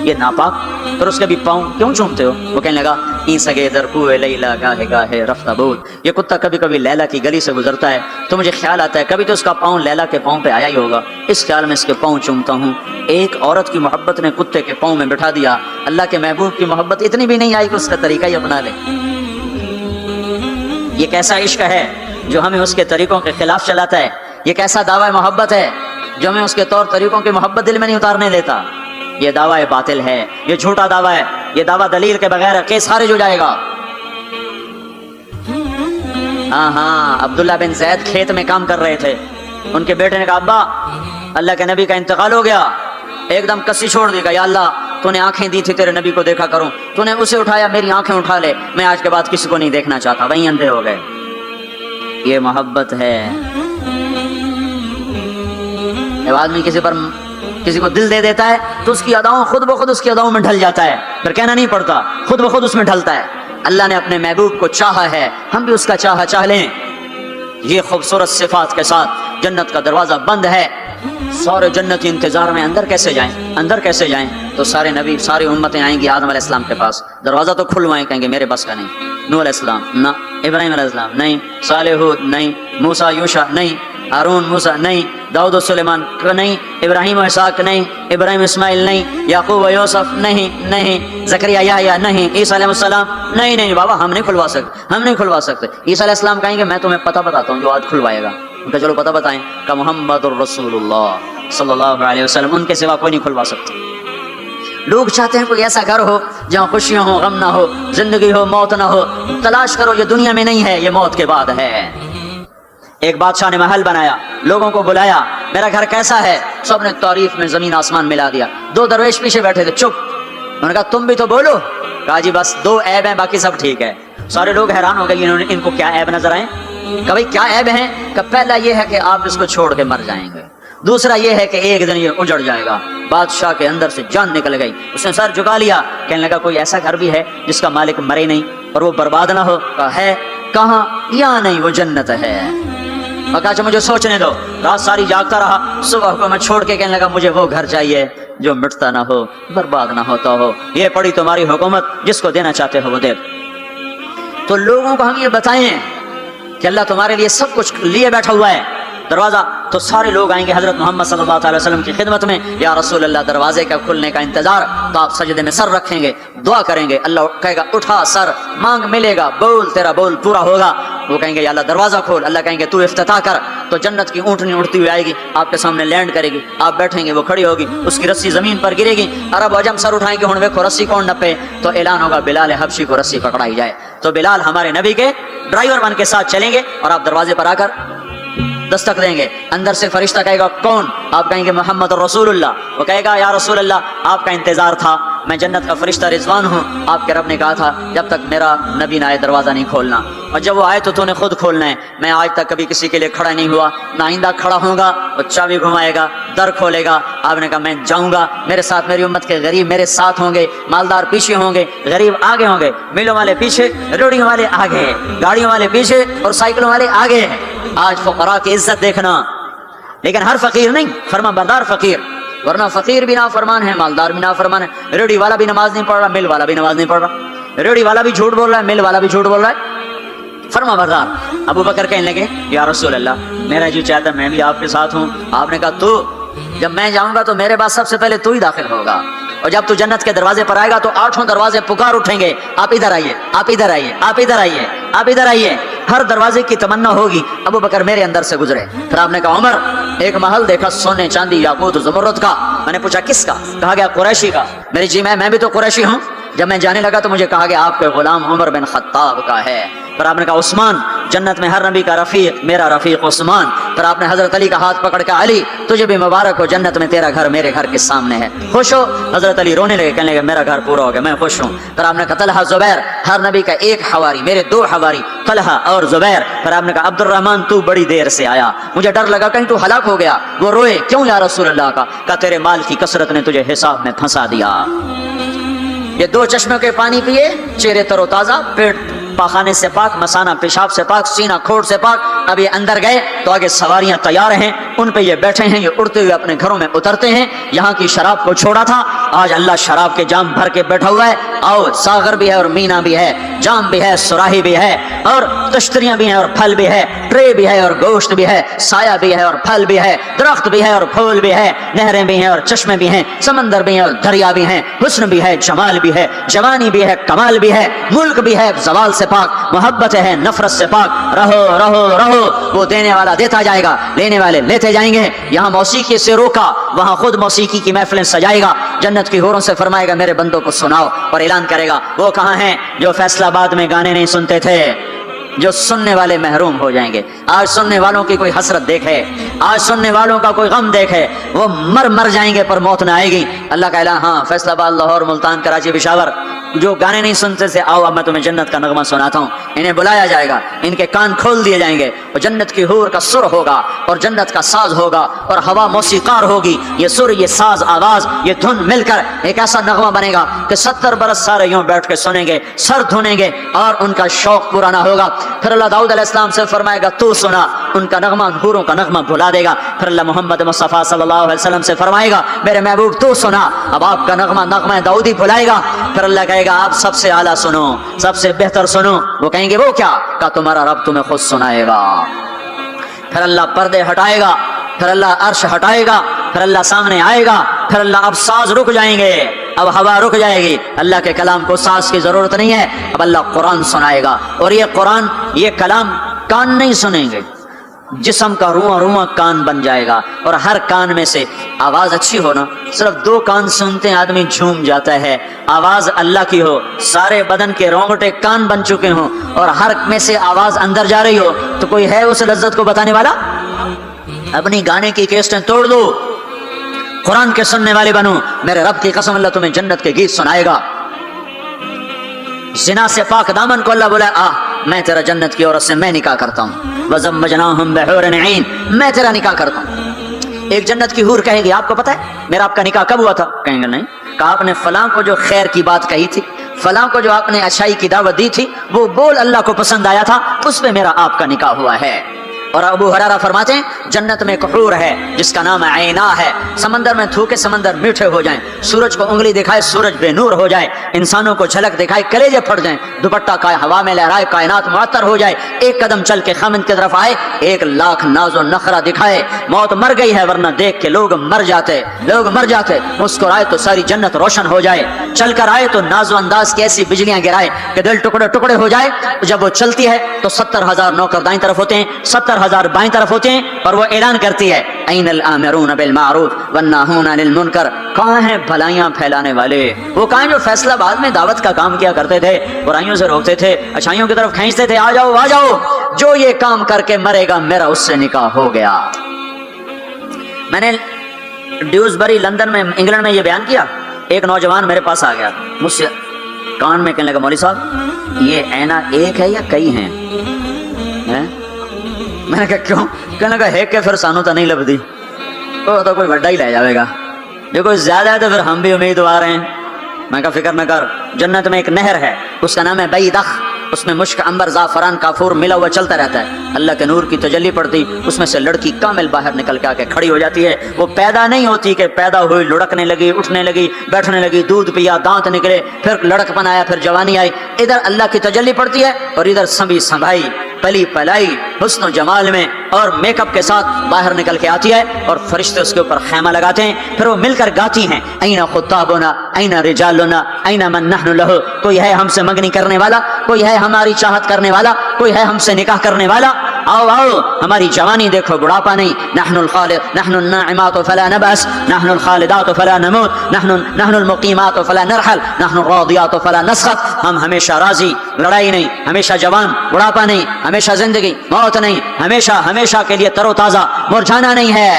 یہ ناپاک، پھر اس کے بھی پاؤں کیوں چومتے ہو؟ وہ کہنے لگا ای سگے در کوئے لیلا گاہے گاہے رفتہ بود، یہ کتا کبھی کبھی لیلا کی گلی سے گزرتا ہے تو مجھے خیال آتا ہے کبھی تو اس کا پاؤں لیلا کے پاؤں پہ آیا ہی ہوگا، اس خیال میں اس کے پاؤں چومتا ہوں۔ ایک عورت کی محبت نے کتے کے پاؤں میں بٹھا دیا، اللہ کے محبوب کی محبت اتنی بھی نہیں آئی کہ اس کا طریقہ ہی اپنا لے۔ یہ کیسا عشق ہے جو ہمیں اس کے طریقوں کے خلاف چلاتا ہے؟ یہ کیسا دعویٰ محبت ہے جو ہمیں اس کے طور طریقوں کی محبت دل میں نہیں اتارنے دیتا؟ یہ دعویٰ باطل ہے، یہ جھوٹا دعویٰ ہے، یہ دعویٰ دلیل کے بغیر کیس خارج ہو جائے گا۔ ہاں عبداللہ بن زید کھیت میں کام کر رہے تھے، ان کے بیٹے نے کہا ابا اللہ کے نبی کا انتقال ہو گیا، ایک دم کسی چھوڑ دے گا، یا اللہ تو نے آنکھیں دی تھی تیرے نبی کو دیکھا کروں، تو نے اسے اٹھایا، میری آنکھیں اٹھا لے، میں آج کے بعد کسی کو نہیں دیکھنا چاہتا، وہیں اندھے ہو گئے۔ یہ محبت ہے۔ جب آدمی کسی کو دل دے دیتا ہے تو اس کی اداؤں خود بخود اس کی اداؤں میں ڈھل جاتا ہے، پھر کہنا نہیں پڑتا، خود بخود اس میں ڈھلتا ہے۔ اللہ نے اپنے محبوب کو چاہا ہے، ہم بھی اس کا چاہ لیں۔ یہ خوبصورت صفات کے ساتھ جنت کا دروازہ بند ہے، سارے جنتی انتظار میں اندر کیسے جائیں؟ تو سارے نبی ساری امتیں آئیں گی آدم علیہ السلام کے پاس، دروازہ تو کھلوائیں، کہیں گے میرے بس کا نہیں۔ نوح علیہ السلام نہ، ابراہیم علیہ السلام نہیں، صالح ہود نہیں، موسیٰ یوشع نہیں، ہارون موسیٰ نہیں، داؤد و سلیمان نہیں، ابراہیم و اسحاق نہیں، ابراہیم اسماعیل نہیں، یعقوب و یوسف نہیں، زکریا یحییٰ نہیں، عیسیٰ علیہ السلام نہیں بابا ہم نہیں کھلوا سکتے۔ عیسیٰ علیہ السلام کہیں گے میں تمہیں پتہ بتاتا ہوں جو آج کھلوائے گا۔ ان کا چلو پتہ بتائیں، کہ محمد الرسول اللہ صلی اللہ علیہ وسلم، ان کے سوا کوئی نہیں کھلوا سکتا۔ لوگ چاہتے ہیں کوئی ایسا گھر ہو جہاں خوشیاں ہو، غم نہ ہو، زندگی ہو، موت نہ ہو۔ تلاش کرو، یہ دنیا میں نہیں ہے، یہ موت کے بعد ہے۔ ایک بادشاہ نے محل بنایا، لوگوں کو بلایا، میرا گھر کیسا ہے؟ سب نے تعریف میں زمین آسمان ملا دیا۔ دو درویش پیچھے بیٹھے تھے، چپ۔ انہوں نے کہا تم بھی تو بولو۔ کہا جی بس دو عیب ہیں، باقی سب ٹھیک ہے۔ سارے لوگ حیران ہو گئے، ان کو کیا عیب نظر آئے؟ کہ بھائی کیا عیب ہیں؟ کہ پہلا یہ ہے کہ آپ اس کو چھوڑ کے مر جائیں گے، دوسرا یہ ہے کہ ایک دن یہ اجڑ جائے گا۔ بادشاہ کے اندر سے جان نکل گئی، اس نے سر جھکا لیا، کہنے لگا کوئی ایسا گھر بھی ہے جس کا مالک مرے نہیں اور وہ برباد نہ ہو؟ کہا ہے۔ کہاں؟ یا نہیں، وہ جنت ہے۔ میں کہا مجھے سوچنے دو۔ رات ساری جاگتا رہا، صبح کو میں چھوڑ کے کہنے لگا مجھے وہ گھر چاہیے جو مٹتا نہ ہو، برباد نہ ہوتا ہو۔ یہ پڑی تمہاری حکومت، جس کو دینا چاہتے ہو وہ دے۔ تو لوگوں کو ہم یہ بتائیں کہ اللہ تمہارے لیے سب کچھ لیے بیٹھا ہوا ہے، دروازہ تو سارے لوگ آئیں گے حضرت محمد صلی اللہ علیہ وسلم کی خدمت میں، یا رسول اللہ دروازے کا کھلنے کا انتظار۔ تو آپ سجدے میں سر رکھیں گے، دعا کریں گے، اللہ کہے گا اٹھا سر، مانگ ملے گا، بول تیرا بول پورا ہوگا۔ وہ کہیں گے یا اللہ دروازہ کھول، اللہ کہیں گے تو افتتاح کر۔ تو جنت کی اونٹنی اڑتی ہوئی آئے گی، آپ کے سامنے لینڈ کرے گی، آپ بیٹھیں گے، وہ کھڑی ہوگی، اس کی رسی زمین پر گرے گی، عرب عجم سر اٹھائیں گے، ہن ویکھو رسی کون نپے؟ تو اعلان ہوگا بلال حبشی کو رسی پکڑائی جائے۔ تو بلال ہمارے نبی کے ڈرائیور بن کے ساتھ چلیں گے اور آپ دروازے پر آ کر دستک دیں گے۔ اندر سے فرشتہ کہے گا کون؟ آپ کہیں گے محمد رسول اللہ۔ وہ کہے گا یا رسول اللہ آپ کا انتظار تھا، میں جنت کا فرشتہ رضوان ہوں، آپ کے رب نے کہا تھا جب تک میرا نبی نہ آئے دروازہ نہیں کھولنا، اور جب وہ آئے تو نے خود کھولنا ہے۔ میں آج تک کبھی کسی کے لیے کھڑا نہیں ہوا، نہ آئندہ کھڑا ہوں گا۔ وہ چابی گھمائے گا، در کھولے گا، آپ نے کہا میں جاؤں گا، میرے ساتھ میری امت کے غریب میرے ساتھ ہوں گے، مالدار پیچھے ہوں گے، غریب آگے ہوں گے، میلوں والے پیچھے، روڑیوں والے آگے، گاڑیوں والے پیچھے اور سائیکلوں والے آگے۔ آج فقراء کی عزت دیکھنا، لیکن ہر فقیر نہیں، فرما بردار فقیر، ورنہ فقیر بھی نافرمان ہے، مالدار بھی نافرمان ہے۔ ریڑھی والا بھی نماز نہیں پڑھ رہا، مل والا بھی نماز نہیں پڑھ رہا، ریڑھی والا بھی جھوٹ بول رہا ہے، مل والا بھی جھوٹ بول رہا ہے۔ فرما بردار ابو بکر کہنے لگے یا رسول اللہ میرا جی چاہتا میں بھی آپ کے ساتھ ہوں۔ آپ نے کہا تو جب میں جاؤں گا تو میرے بعد سب سے پہلے تو ہی داخل ہوگا، اور جب تو جنت کے دروازے پر آئے گا تو 8 دروازے پکار اٹھیں گے، آپ ادھر آئیے، آپ ادھر آئیے، آپ ادھر آئیے، آپ ادھر آئیے۔ ہر دروازے کی تمنا ہوگی ابو بکر میرے اندر سے گزرے۔ پھر آپ نے کہا عمر ایک محل دیکھا سونے چاندی یاقوت زمرد کا۔ میں نے پوچھا کس کا؟ کہا گیا قریشی کا۔ میری جی میں بھی تو قریشی ہوں۔ جب میں جانے لگا تو مجھے کہا گیا آپ کے غلام عمر بن خطاب کا ہے۔ پھر آپ نے کہا عثمان، جنت میں ہر نبی کا رفیق میرا رفیق عثمان۔ پھر آپ نے حضرت علی کا ہاتھ پکڑ کے علی تجھے بھی مبارک ہو، جنت میں تیرا گھر میرے گھر کے سامنے ہے، خوش ہو؟ حضرت علی رونے لگے، کہنے لگے میرا گھر پورا ہو گیا، میں خوش ہوں۔ پھر آپ نے کہا طلحہ زبیر، ہر نبی کا ایک حواری، میرے 2 حواری طلحہ اور زبیر۔ پھر آپ نے کہا عبد الرحمن تو بڑی دیر سے آیا، مجھے ڈر لگا کہیں تو ہلاک ہو گیا۔ وہ روئے کیوں یا رسول اللہ کا؟ کہا تیرے مال کی کثرت نے تجھے حساب میں پھنسا دیا۔ یہ 2 چشموں کے پانی پیے، چہرے تر و تازہ، پیٹ پاخانے سے پاک، مسانہ پیشاب سے پاک، سینہ کھوٹ سے پاک۔ اب یہ اندر گئے تو آگے سواریاں تیار ہیں، उन पे ये बैठे हैं, ये उड़ते हुए अपने घरों में उतरते हैं। यहाँ की शराब को छोड़ा था, आज अल्लाह शराब के जाम भर के बैठा हुआ है। आओ, सागर भी है और मीना भी है, जाम भी है, सुराही भी है, और तश्तरियां भी हैं और फल भी है, ट्रे भी है और गोश्त भी है, साया भी है और फल भी है, दरख्त भी है और फूल भी है, नहरें भी हैं और चश्मे भी हैं, समंदर भी हैं और दरिया भी हैं, हुस्न भी है, जमाल भी है, जवानी भी है, कमाल भी है, मुल्क भी है जवाल से पाक, मोहब्बत है नफरत से पाक। रहो रहो रहो, वो देने वाला देता जाएगा, लेने वाले लेते जाएंगे। यहाँ मौसीकी से रोका, वहाँ खुद मौसीकी की महफिलें सजाएगा। जन्नत की हूरों से फरमाएगा मेरे बंदों को सुनाओ, और ऐलान करेगा वो कहाँ हैं जो फैसलाबाद में गाने नहीं सुनते थे, जो सुनने वाले महरूम हो जाएंगे। आज सुनने वालों की कोई हसरत देखे, आज सुनने वालों का कोई गम देखे, वो मर जाएंगे पर मौत ना आएगी। अल्लाह का ऐलान, हाँ फैसलाबाद, लाहौर, मुल्तान, कराची, पेशावर, जो गाने नहीं सुनते थे, आओ अब मैं तुम्हें जन्नत का नगमा सुनाता हूँ। इन्हें बुलाया जाएगा, इनके कान खोल दिए जाएंगे, और जन्नत की हूर का सुर होगा और जन्नत का साज होगा और हवा मौसीकार होगी। ये सुर, ये साज, आवाज, ये धुन मिलकर एक ऐसा नगमा बनेगा कि 70 बरस सारे यूं बैठ के सुनेंगे, सर धुनेंगे और उनका शौक पूरा ना होगा। फिर अल्लाह दाऊद अलैहिस्सलाम से फरमाएगा तू सुना, उनका नगमा, हूरों का नगमा भुला देगा। फिर अल्लाह मोहम्मद मुस्तफा सल्लल्लाहु अलैहि वसल्लम से फरमाएगा मेरे महबूब तू सुना, अब आपका नगमा, नगमा दाऊदी भुलाएगा। फिर अल्लाह कहेगा आप सबसे आला सुनो, सबसे बेहतर सुनो। वो कहेंगे वो क्या? का तुम्हारा रब तुम्हें खुद सुनाएगा। फिर अल्लाह पर्दे हटाएगा, फिर अल्लाह अर्श हटाएगा, फिर अल्लाह सामने आएगा, फिर अल्लाह अब साज रुक जाएंगे, अब हवा रुक जाएगी, अल्लाह के कलाम को सांस की जरूरत नहीं है, अब अल्लाह कुरान सुनाएगा। और ये कुरान, ये कलाम कान नहीं सुनेंगे, जिस्म का रुआ रुआ कान बन जाएगा। और हर कान में से आवाज अच्छी हो ना, सिर्फ 2 कान सुनते हैं आदमी झूम जाता है। आवाज अल्लाह की हो, सारे बदन के रोंगटे कान बन चुके हों, और हर में से आवाज अंदर जा रही हो, तो कोई है उस लज्जत को बताने वाला? अपनी गाने की केस्टें तोड़ दो, कुरान के सुनने वाले बनो। मेरे रब की कसम, अल्लाह तुम्हें जन्नत के गीत सुनाएगा। जिना से पाक दामन को अल्लाह बोला आ मैं तेरा जन्नत की औरत से मैं निकाह करता हूँ, वज़व्वजनाहुम बिहूरिन ऐन, मैं तेरा निकाह करता हूँ। एक जन्नत की हूर कहेगी आपको पता है मेरा आपका निकाह कब हुआ था? कहेंगे नहीं। कहा आपने फलां को जो खैर की बात कही थी, फलां को जो आपने अच्छाई की दावत दी थी, वो बोल अल्लाह को पसंद आया था, उस पे मेरा आपका निकाह हुआ है। और अबू हुरैरा फरमाते हैं जन्नत में एक हूर है जिसका नाम ऐना है। समंदर में थूके समंदर मीठे हो जाएं, सूरज को उंगली दिखाए सूरज बेनूर हो जाए, इंसानों को झलक दिखाए कलेजे फट जाएं, दुपट्टा का हवा में लहराए कायनात मुअत्तर हो जाए, एक कदम चल के खामिद की तरफ आए, 1 लाख नाजो नखरा दिखाए, मौत मर गई है वरना देख के लोग मर जाते, लोग मर जाते, मुस्कुराए तो सारी जन्नत रोशन हो जाए, चल कर आए तो नाजो अंदाज की ऐसी बिजलियां गिराए कि दिल टुकड़े टुकड़े हो जाए। जब वो चलती है तो 70,000 नौकर दाईं तरफ होते हैं, 70,000 बाईं तरफ होते हैं, और वो ऐलान करती है ऐनल आमिरून बिल मारूफ वन्नाहून अनिल मुनकर, कहाँ हैं भलाइयां फैलाने वाले, वो कहाँ जो फैसलाबाद में दावत का काम किया करते थे, बुराइयों से रोकते थे, अच्छाइयों की तरफ खींचते थे, आ जाओ आ जाओ, जो ये काम करके मरेगा मेरा उससे निकाह हो गया। मैंने ड्यूसबरी लंदन में, इंग्लैंड में ये बयान किया। एक नौजवान मेरे पास आ गया, मुझसे कान में कहने लगा मौलवी साहब ये ऐना एक है या कई हैं? मैंने कहा क्यों? कहने लगा है कि फिर सानू तो नहीं लभदी, तो कोई बड़ा ही ले जाएगा, जो कोई ज्यादा है तो फिर हम भी उम्मीदवार हैं। मैं कहा फिक्र न कर, जन्नत में एक नहर है उसका नाम है बैदख, उसमें मुश्क अंबर जाफरान काफूर मिला हुआ चलता रहता है, अल्लाह के नूर की तजल्ली पड़ती, उसमें से लड़की कामिल बाहर निकल के आके खड़ी हो जाती है। वो पैदा नहीं होती कि पैदा हुई लुढ़कने लगी, उठने लगी, बैठने लगी, दूध पिया, दांत निकले, फिर लड़कपन आया, फिर जवानी आई। इधर अल्लाह की तजल्ली पड़ती है और इधर संभी संभाई पली पलाई हुस्न जमाल में और मेकअप के साथ बाहर निकल के आती है, और फरिश्ते उसके ऊपर खैमा लगाते हैं, फिर वो मिलकर गाती हैं ऐना खुत्ताबुना ऐना रिजालुना ऐना मन नहनु लहु, कोई है हमसे मंगनी करने वाला, कोई है हमारी चाहत करने वाला, कोई है हमसे निकाह करने वाला, आओ आओ हमारी जवानी देखो, बुढ़ापा नहीं। नहनुल खालिद नहनुल नाइमातु फला नबअस नहनुल खालिदातु फला नमूत नहनुल मुकीमातु फला नरहल नहनुल रादियातु फला नसखत, हम हमेशा राजी, लड़ाई नहीं, हमेशा जवान, बुढ़ापा नहीं, हमेशा जिंदगी, मौत नहीं, हमेशा हमेशा के लिए तरोताजा, मुरझाना नहीं है।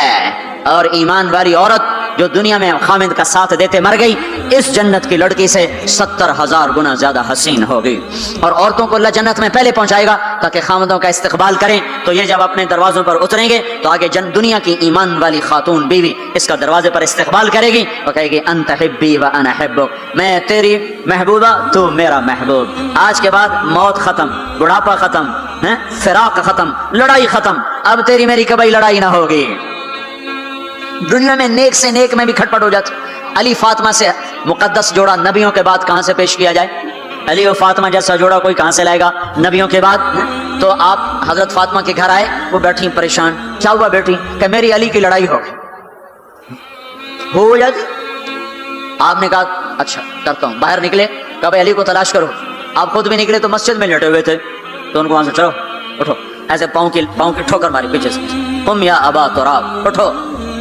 और ईमान वाली औरत जो दुनिया में खामिद का साथ देते मर गई, इस जन्नत की लड़की से 70,000 गुना ज्यादा हसीन हो गई। और औरतों को अल्लाह जन्नत में पहले पहुंचाएगा ताकि खामिदों का इस्तकबाल करें, तो ये जब अपने दरवाजों पर उतरेंगे तो आगे दुनिया की ईमान वाली खातून बीवी इसका दरवाजे पर इस्तकबाल करेगी और कहेगी अंत हिब्बी व अना हिब्बुक, मैं तेरी महबूबा तू मेरा महबूब। आज के बाद मौत खत्म, बुढ़ापा खत्म, फिराक खत्म, लड़ाई खत्म, अब तेरी मेरी कभी लड़ाई ना होगी। दुनिया में नेक से नेक में भी खटपट हो जाती। अली फातिमा से मुकद्दस जोड़ा नबियों के बाद कहाँ से पेश किया जाए? अली और फातिमा जैसा जोड़ा कोई कहाँ से लाएगा नबियों के बाद? तो आप हजरत फातिमा के घर आए, वो बैठी परेशान। क्या हुआ बेटी? कि मेरी अली की लड़ाई हो जाती। आपने कहा अच्छा करता हूँ। बाहर निकले, कहा भाई अली को तलाश करो। आप खुद भी निकले तो मस्जिद में लेटे हुए थे, तो उनको वहां से चलो उठो, ऐसे पाँव की ठोकर मारी पीछे से, तुम या अबा तुराब उठो।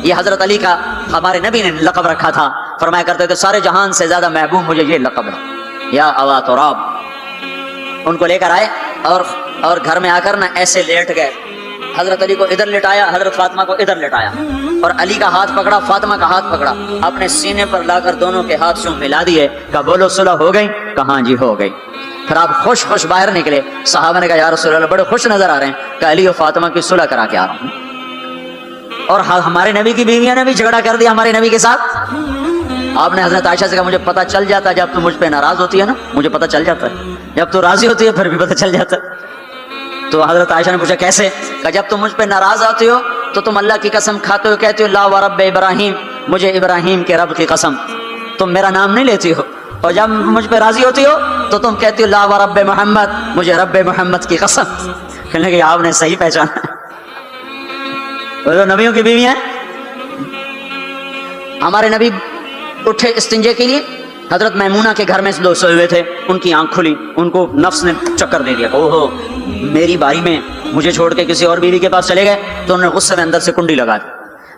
ये हजरत अली का हमारे नबी ने लक़ब रखा था, फरमाया करते थे सारे जहान से ज्यादा महबूब मुझे ये लक़ब है, या अबा तुराब। उनको लेकर आए और घर में आकर ना ऐसे लेट गए। हजरत अली को इधर लेटाया, हजरत फातिमा को इधर लेटाया, और अली का हाथ पकड़ा, फातिमा का हाथ पकड़ा, अपने सीने पर लाकर दोनों के हाथ से मिला दिए। कहा बोलो सुलह हो गई? कहा जी हो गई। फिर आप खुश खुश बाहर निकले। सहाबा ने कहा या रसूल अल्लाह बड़े खुश नजर आ रहे हैं। कहा अली और फातिमा की सुलह करा के आ रहा हूं। और हमारे नबी की बीवियां ने भी झगड़ा कर दिया हमारे नबी के साथ। आपने हजरत आयशा से कहा मुझे पता चल जाता है जब तू मुझ पे नाराज होती है ना, मुझे पता चल जाता है, जब तू राजी होती है फिर भी पता चल जाता है। तो हजरत आयशा ने पूछा कैसे? कहा जब तुम मुझ पे नाराज आती हो तो तुम अल्लाह की कसम खाते हो, कहते हो ला व रब्ब इब्राहिम, मुझे इब्राहिम के रब की कसम, तुम मेरा नाम नहीं लेती हो। और जब मुझ पे राजी होती हो तो तुम कहती हो ला व रब्ब मोहम्मद, मुझे रब्ब मोहम्मद की कसम। कहने लगे आपने सही पहचाना, तो नबियों की बीवी हैं। हमारे नबी उठे इस्तिंजे के लिए, हजरत मैमूना के घर में लोग सोए हुए थे, उनकी आंख खुली, उनको नफ्स ने चक्कर दे दिया। ओहो मेरी बारी में मुझे छोड़ के किसी और बीवी के पास चले गए। तो उन्होंने गुस्से में अंदर से कुंडी लगा दी।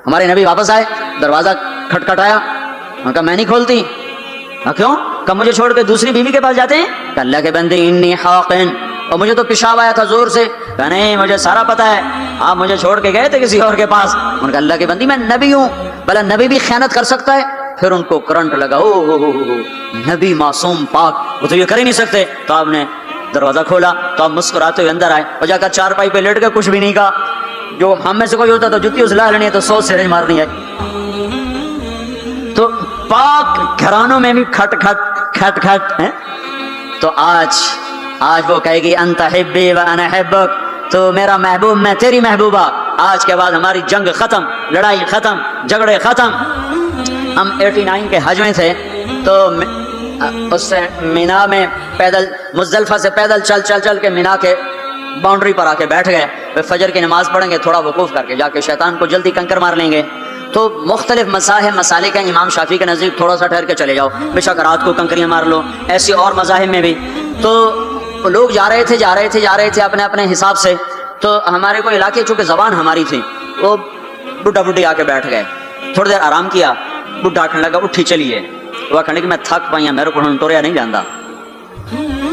हमारे नबी वापस आए, दरवाजा खटखटाया, कहा मैं नहीं खोलती। क्यों? कहा मुझे छोड़ के दूसरी बीवी के पास जाते हैं? अल्लाह के बंदे इन्नी हाक़िन, और मुझे तो पेशाब आया था जोर से। कहा नहीं मुझे सारा पता है, आप मुझे छोड़ के गए थे किसी और के पास। उनका अल्लाह के बंदी मैं नबी हूँ, भला नबी भी खयानत कर सकता है? फिर उनको करंट लगा, ओ नबी मासूम पाक, वो तो ये कर ही नहीं सकते। तो आपने दरवाजा खोला, तो आप मुस्कुराते हुए अंदर आए और जाकर चारपाई पे लेट के कुछ भी नहीं कहा। जो हम में से कोई होता तो जुत्ती उछला लेनी है, तो 100 सिरे मारनी है। तो पाक घरानों में भी खट खट खट खट है। तो आज वो कहेगी अंत हिब्बी व अना हिब्बुक, तो मेरा महबूब मैं तेरी महबूबा। आज के बाद हमारी जंग खत्म, लड़ाई खत्म, झगड़े खत्म। हम 89 के हज में थे, तो उससे मीना में पैदल, मुज़दलिफा से पैदल चल के मीना के बाउंड्री पर आके बैठ गए। फिर फजर की नमाज पढ़ेंगे, थोड़ा वकूफ़ करके जाके शैतान को जल्दी कंकर मार लेंगे। तो मुख्तलिफ मसाले का इमाम शाफी के नज़दीक थोड़ा सा ठहर के चले जाओ, बेशक रात को कंकरियाँ मार लो। ऐसे और मज़ाहिब में भी तो लोग जा रहे थे अपने अपने हिसाब से। तो हमारे को इलाके चूँकि ज़बान हमारी थी, वो बुढ़ा बुढ़ी आके बैठ गए। थोड़ी देर आराम किया, बुढ़ा आखने लगा उठी चलिए। वो कहने कि मैं थक पाई, मेरे को टोरिया नहीं जाता।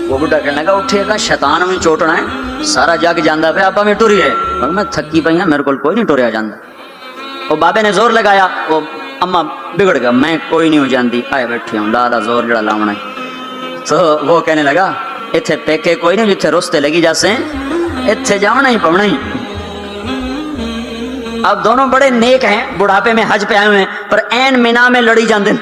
वो बुढ़ा कहने लगा उठेगा शैतान में चोटना है, सारा जग जाता पे आप में टुरी है। मैं थकी पाई, मेरे को कोई नहीं टोरिया जाता। वो बाबे ने जोर लगाया, वो अम्मा बिगड़ गया, मैं कोई नहीं हो जाती, आए बैठी हूँ लाला जोर जड़ा लावना है। तो वो कहने लगा इत्थे पेके कोई नहीं, जिथे रुस्ते लगी जासे इत्थे जाना ही पवना ही। अब दोनों बड़े नेक हैं, बुढ़ापे में हज पे आए हुए हैं, पर ऐन मीना में लड़ी जाते।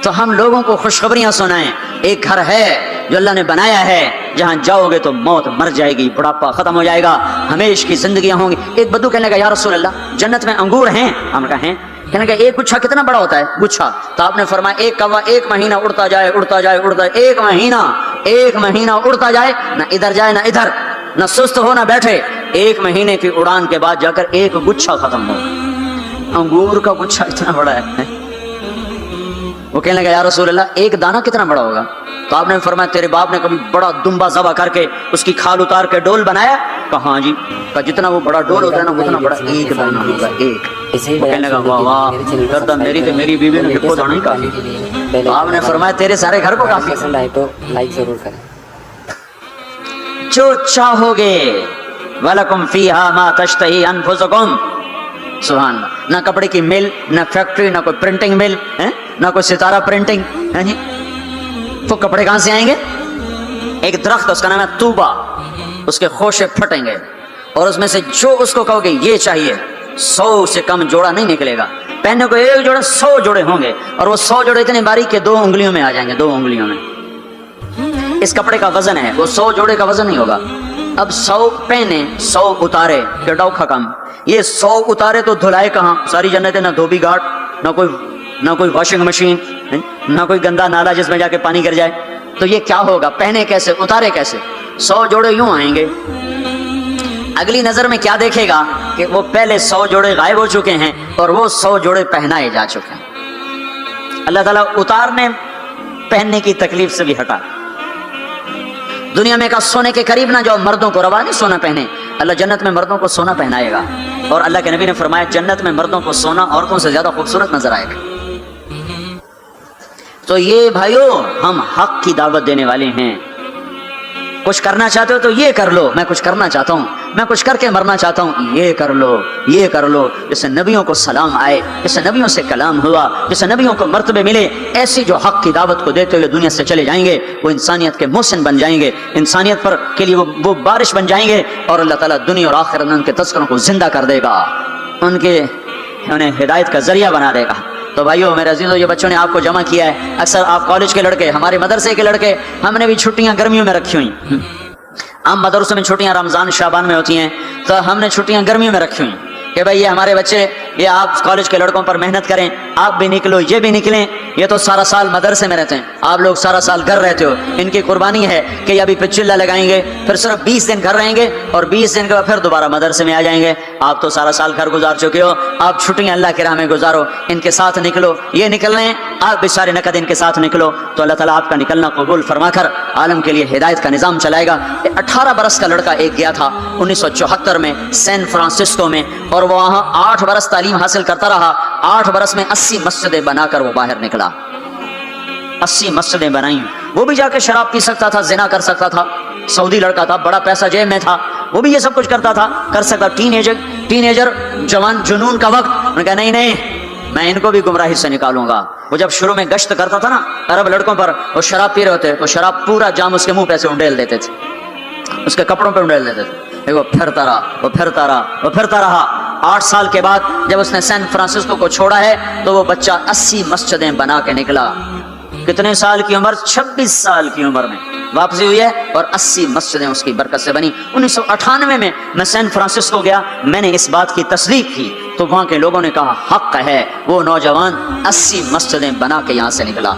तो हम लोगों को खुशखबरियां सुनाएं, एक घर है जो अल्लाह ने बनाया है, जहां जाओगे तो मौत मर जाएगी, बुढ़ापा खत्म हो जाएगा, हमेशा की जिंदगियां होंगी। एक बद्दू कहने लगा या रसूल अल्लाह जन्नत में अंगूर हैं? हमने कहा हैं। कहने लगा एक गुच्छा कितना बड़ा होता है? गुच्छा। तो आपने फरमाया एक कौवा 1 महीना उड़ता जाए, 1 महीना उड़ता जाए, ना इधर जाए ना इधर, ना सुस्त हो ना बैठे। 1 महीने की उड़ान के बाद जाकर एक गुच्छा खत्म हो। अंगूर का गुच्छा इतना बड़ा है। वो कहने लगा या रसूल अल्लाह एक दाना कितना बड़ा होगा? तो आपने फरमाया तेरे बाप ने कभी बड़ा दुम्बा ज़बा करके उसकी खाल उतार के डोल बनाया? कहा हाँ जी। कहा जितना वो बड़ा डोल होता है ना उतना बड़ा एक दाना होगा, एक। वो कहने लगा वाह वाह, मेरी तो मेरी बीवी ने देखो दाना ही काफी। तो आपने फरमाया तेरे सारे घर को काफी। तो लाइक जरूर करें। जो चाहोगे वलकुम फीहा मा तश्तही अनफुसुकुम। सुभान अल्लाह। ना कपड़े की मिल, ना फैक्ट्री, ना कोई प्रिंटिंग मिल है, ना कोई सितारा प्रिंटिंग है जी। तो कपड़े कहां से आएंगे? एक दरख्त उसका नाम है तूबा, उसके खोशे फटेंगे और उसमें से जो उसको कहोगे ये चाहिए 100 से कम जोड़ा नहीं निकलेगा। पहनने को एक जोड़ा 100 जोड़े होंगे और वो 100 जोड़े इतने बारीक के 2 उंगलियों में आ जाएंगे, 2 उंगलियों में। इस कपड़े का वजन है, वो 100 जोड़े का वजन नहीं होगा। अब 100 पहने 100 उतारे, डौखा कम। یہ 100 اتارے تو دھلائے کہاں؟ ساری جنتیں نہ دھوبی گھاٹ، نہ کوئی واشنگ مشین، نہ کوئی گندا نالا جس میں جا کے پانی گر جائے. تو یہ کیا ہوگا؟ پہنے کیسے، اتارے کیسے؟ 100 جوڑے یوں آئیں گے. اگلی نظر میں کیا دیکھے گا کہ وہ پہلے 100 جوڑے غائب ہو چکے ہیں اور وہ 100 جوڑے پہنائے جا چکے ہیں. اللہ تعالیٰ اتارنے پہننے کی تکلیف سے بھی ہٹا. دنیا میں کا سونے کے قریب نہ جاؤ، مردوں کو روا نہیں سونا پہنے. اللہ جنت میں مردوں کو سونا پہنائے گا. اور اللہ کے نبی نے فرمایا جنت میں مردوں کو سونا عورتوں سے زیادہ خوبصورت نظر آئے گا. تو یہ بھائیو ہم حق کی دعوت دینے والے ہیں. کچھ کرنا چاہتے ہو تو یہ کر لو. میں کچھ کرنا چاہتا ہوں، میں کچھ کر کے مرنا چاہتا ہوں، یہ کر لو، یہ کر لو. جسے نبیوں کو سلام آئے، جسے نبیوں سے کلام ہوا، جسے نبیوں کو مرتبے ملے، ایسی جو حق کی دعوت کو دیتے ہوئے دنیا سے چلے جائیں گے وہ انسانیت کے محسن بن جائیں گے، انسانیت پر کے لیے وہ بارش بن جائیں گے. اور اللہ تعالیٰ دنیا اور آخرت میں ان کے تذکروں کو زندہ کر دے گا، انہیں ہدایت کا ذریعہ بنا دے گا. تو بھائیو میرے عزیزو، یہ بچوں نے آپ کو جمع کیا ہے. اکثر آپ کالج کے لڑکے، ہمارے مدرسے کے لڑکے، ہم نے بھی چھٹیاں گرمیوں میں رکھی ہوئی. ہم مدرسوں میں چھٹیاں رمضان شعبان میں ہوتی ہیں، تو ہم نے چھٹیاں گرمیوں میں رکھی ہوئی کہ بھائی یہ ہمارے بچے، یہ آپ کالج کے لڑکوں پر محنت کریں، آپ بھی نکلو، یہ بھی نکلیں. یہ تو سارا سال مدرسے میں رہتے ہیں، آپ لوگ سارا سال گھر رہتے ہو. ان کی قربانی ہے کہ یہ ابھی پچھلا لگائیں گے، پھر صرف 20 دن گھر رہیں گے اور 20 دن کے بعد پھر دوبارہ مدرسے میں آ جائیں گے. آپ تو سارا سال گھر گزار چکے ہو، آپ چھٹیاں اللہ کے راہ میں گزارو، ان کے ساتھ نکلو. یہ نکل رہے ہیں، آپ بھی سارے نقد ان کے ساتھ نکلو. تو اللہ تعالیٰ آپ کا نکلنا قبول فرما کر عالم کے لیے ہدایت کا نظام چلائے گا. 18 برس کا لڑکا ایک گیا تھا 1974 میں سین فرانسسکو میں، اور وہ وہاں 8 برس تعلیم حاصل کرتا رہا. 8 برس میں 80 مسجدیں بنا کر وہ باہر نکلا. 80 مسجدیں بنائیں. وہ بھی جا کے شراب پی سکتا تھا، زنا کر سکتا تھا، سعودی لڑکا تھا، بڑا پیسہ جیب میں تھا، وہ بھی یہ سب کچھ کرتا تھا، کر سکتا. ٹین ایجر جوان جنون کا وقت، انہوں نے کہا نہیں میں ان کو بھی گمراہی سے نکالوں گا. وہ جب شروع میں گشت کرتا تھا نا عرب لڑکوں پر، وہ شراب پی رہے ہوتے تو شراب پورا جام اس کے منہ پہ سے انڈیل دیتے تھے، اس کے کپڑوں پہ انڈیل دیتے تھے. وہ پھرتا رہا. 8 سال کے بعد جب اس نے سین فرانسسکو کو چھوڑا ہے تو وہ بچہ 80 مسجدیں بنا کے نکلا. کتنے سال کی عمر؟ 26 سال کی عمر میں واپسی ہوئی ہے اور 80 مسجدیں اس کی برکت سے بنی. 1998 میں سین فرانسسکو گیا، میں نے اس بات کی تصدیق کی تو وہاں کے لوگوں نے کہا حق ہے. وہ نوجوان 80 مسجدیں بنا کے یہاں سے نکلا.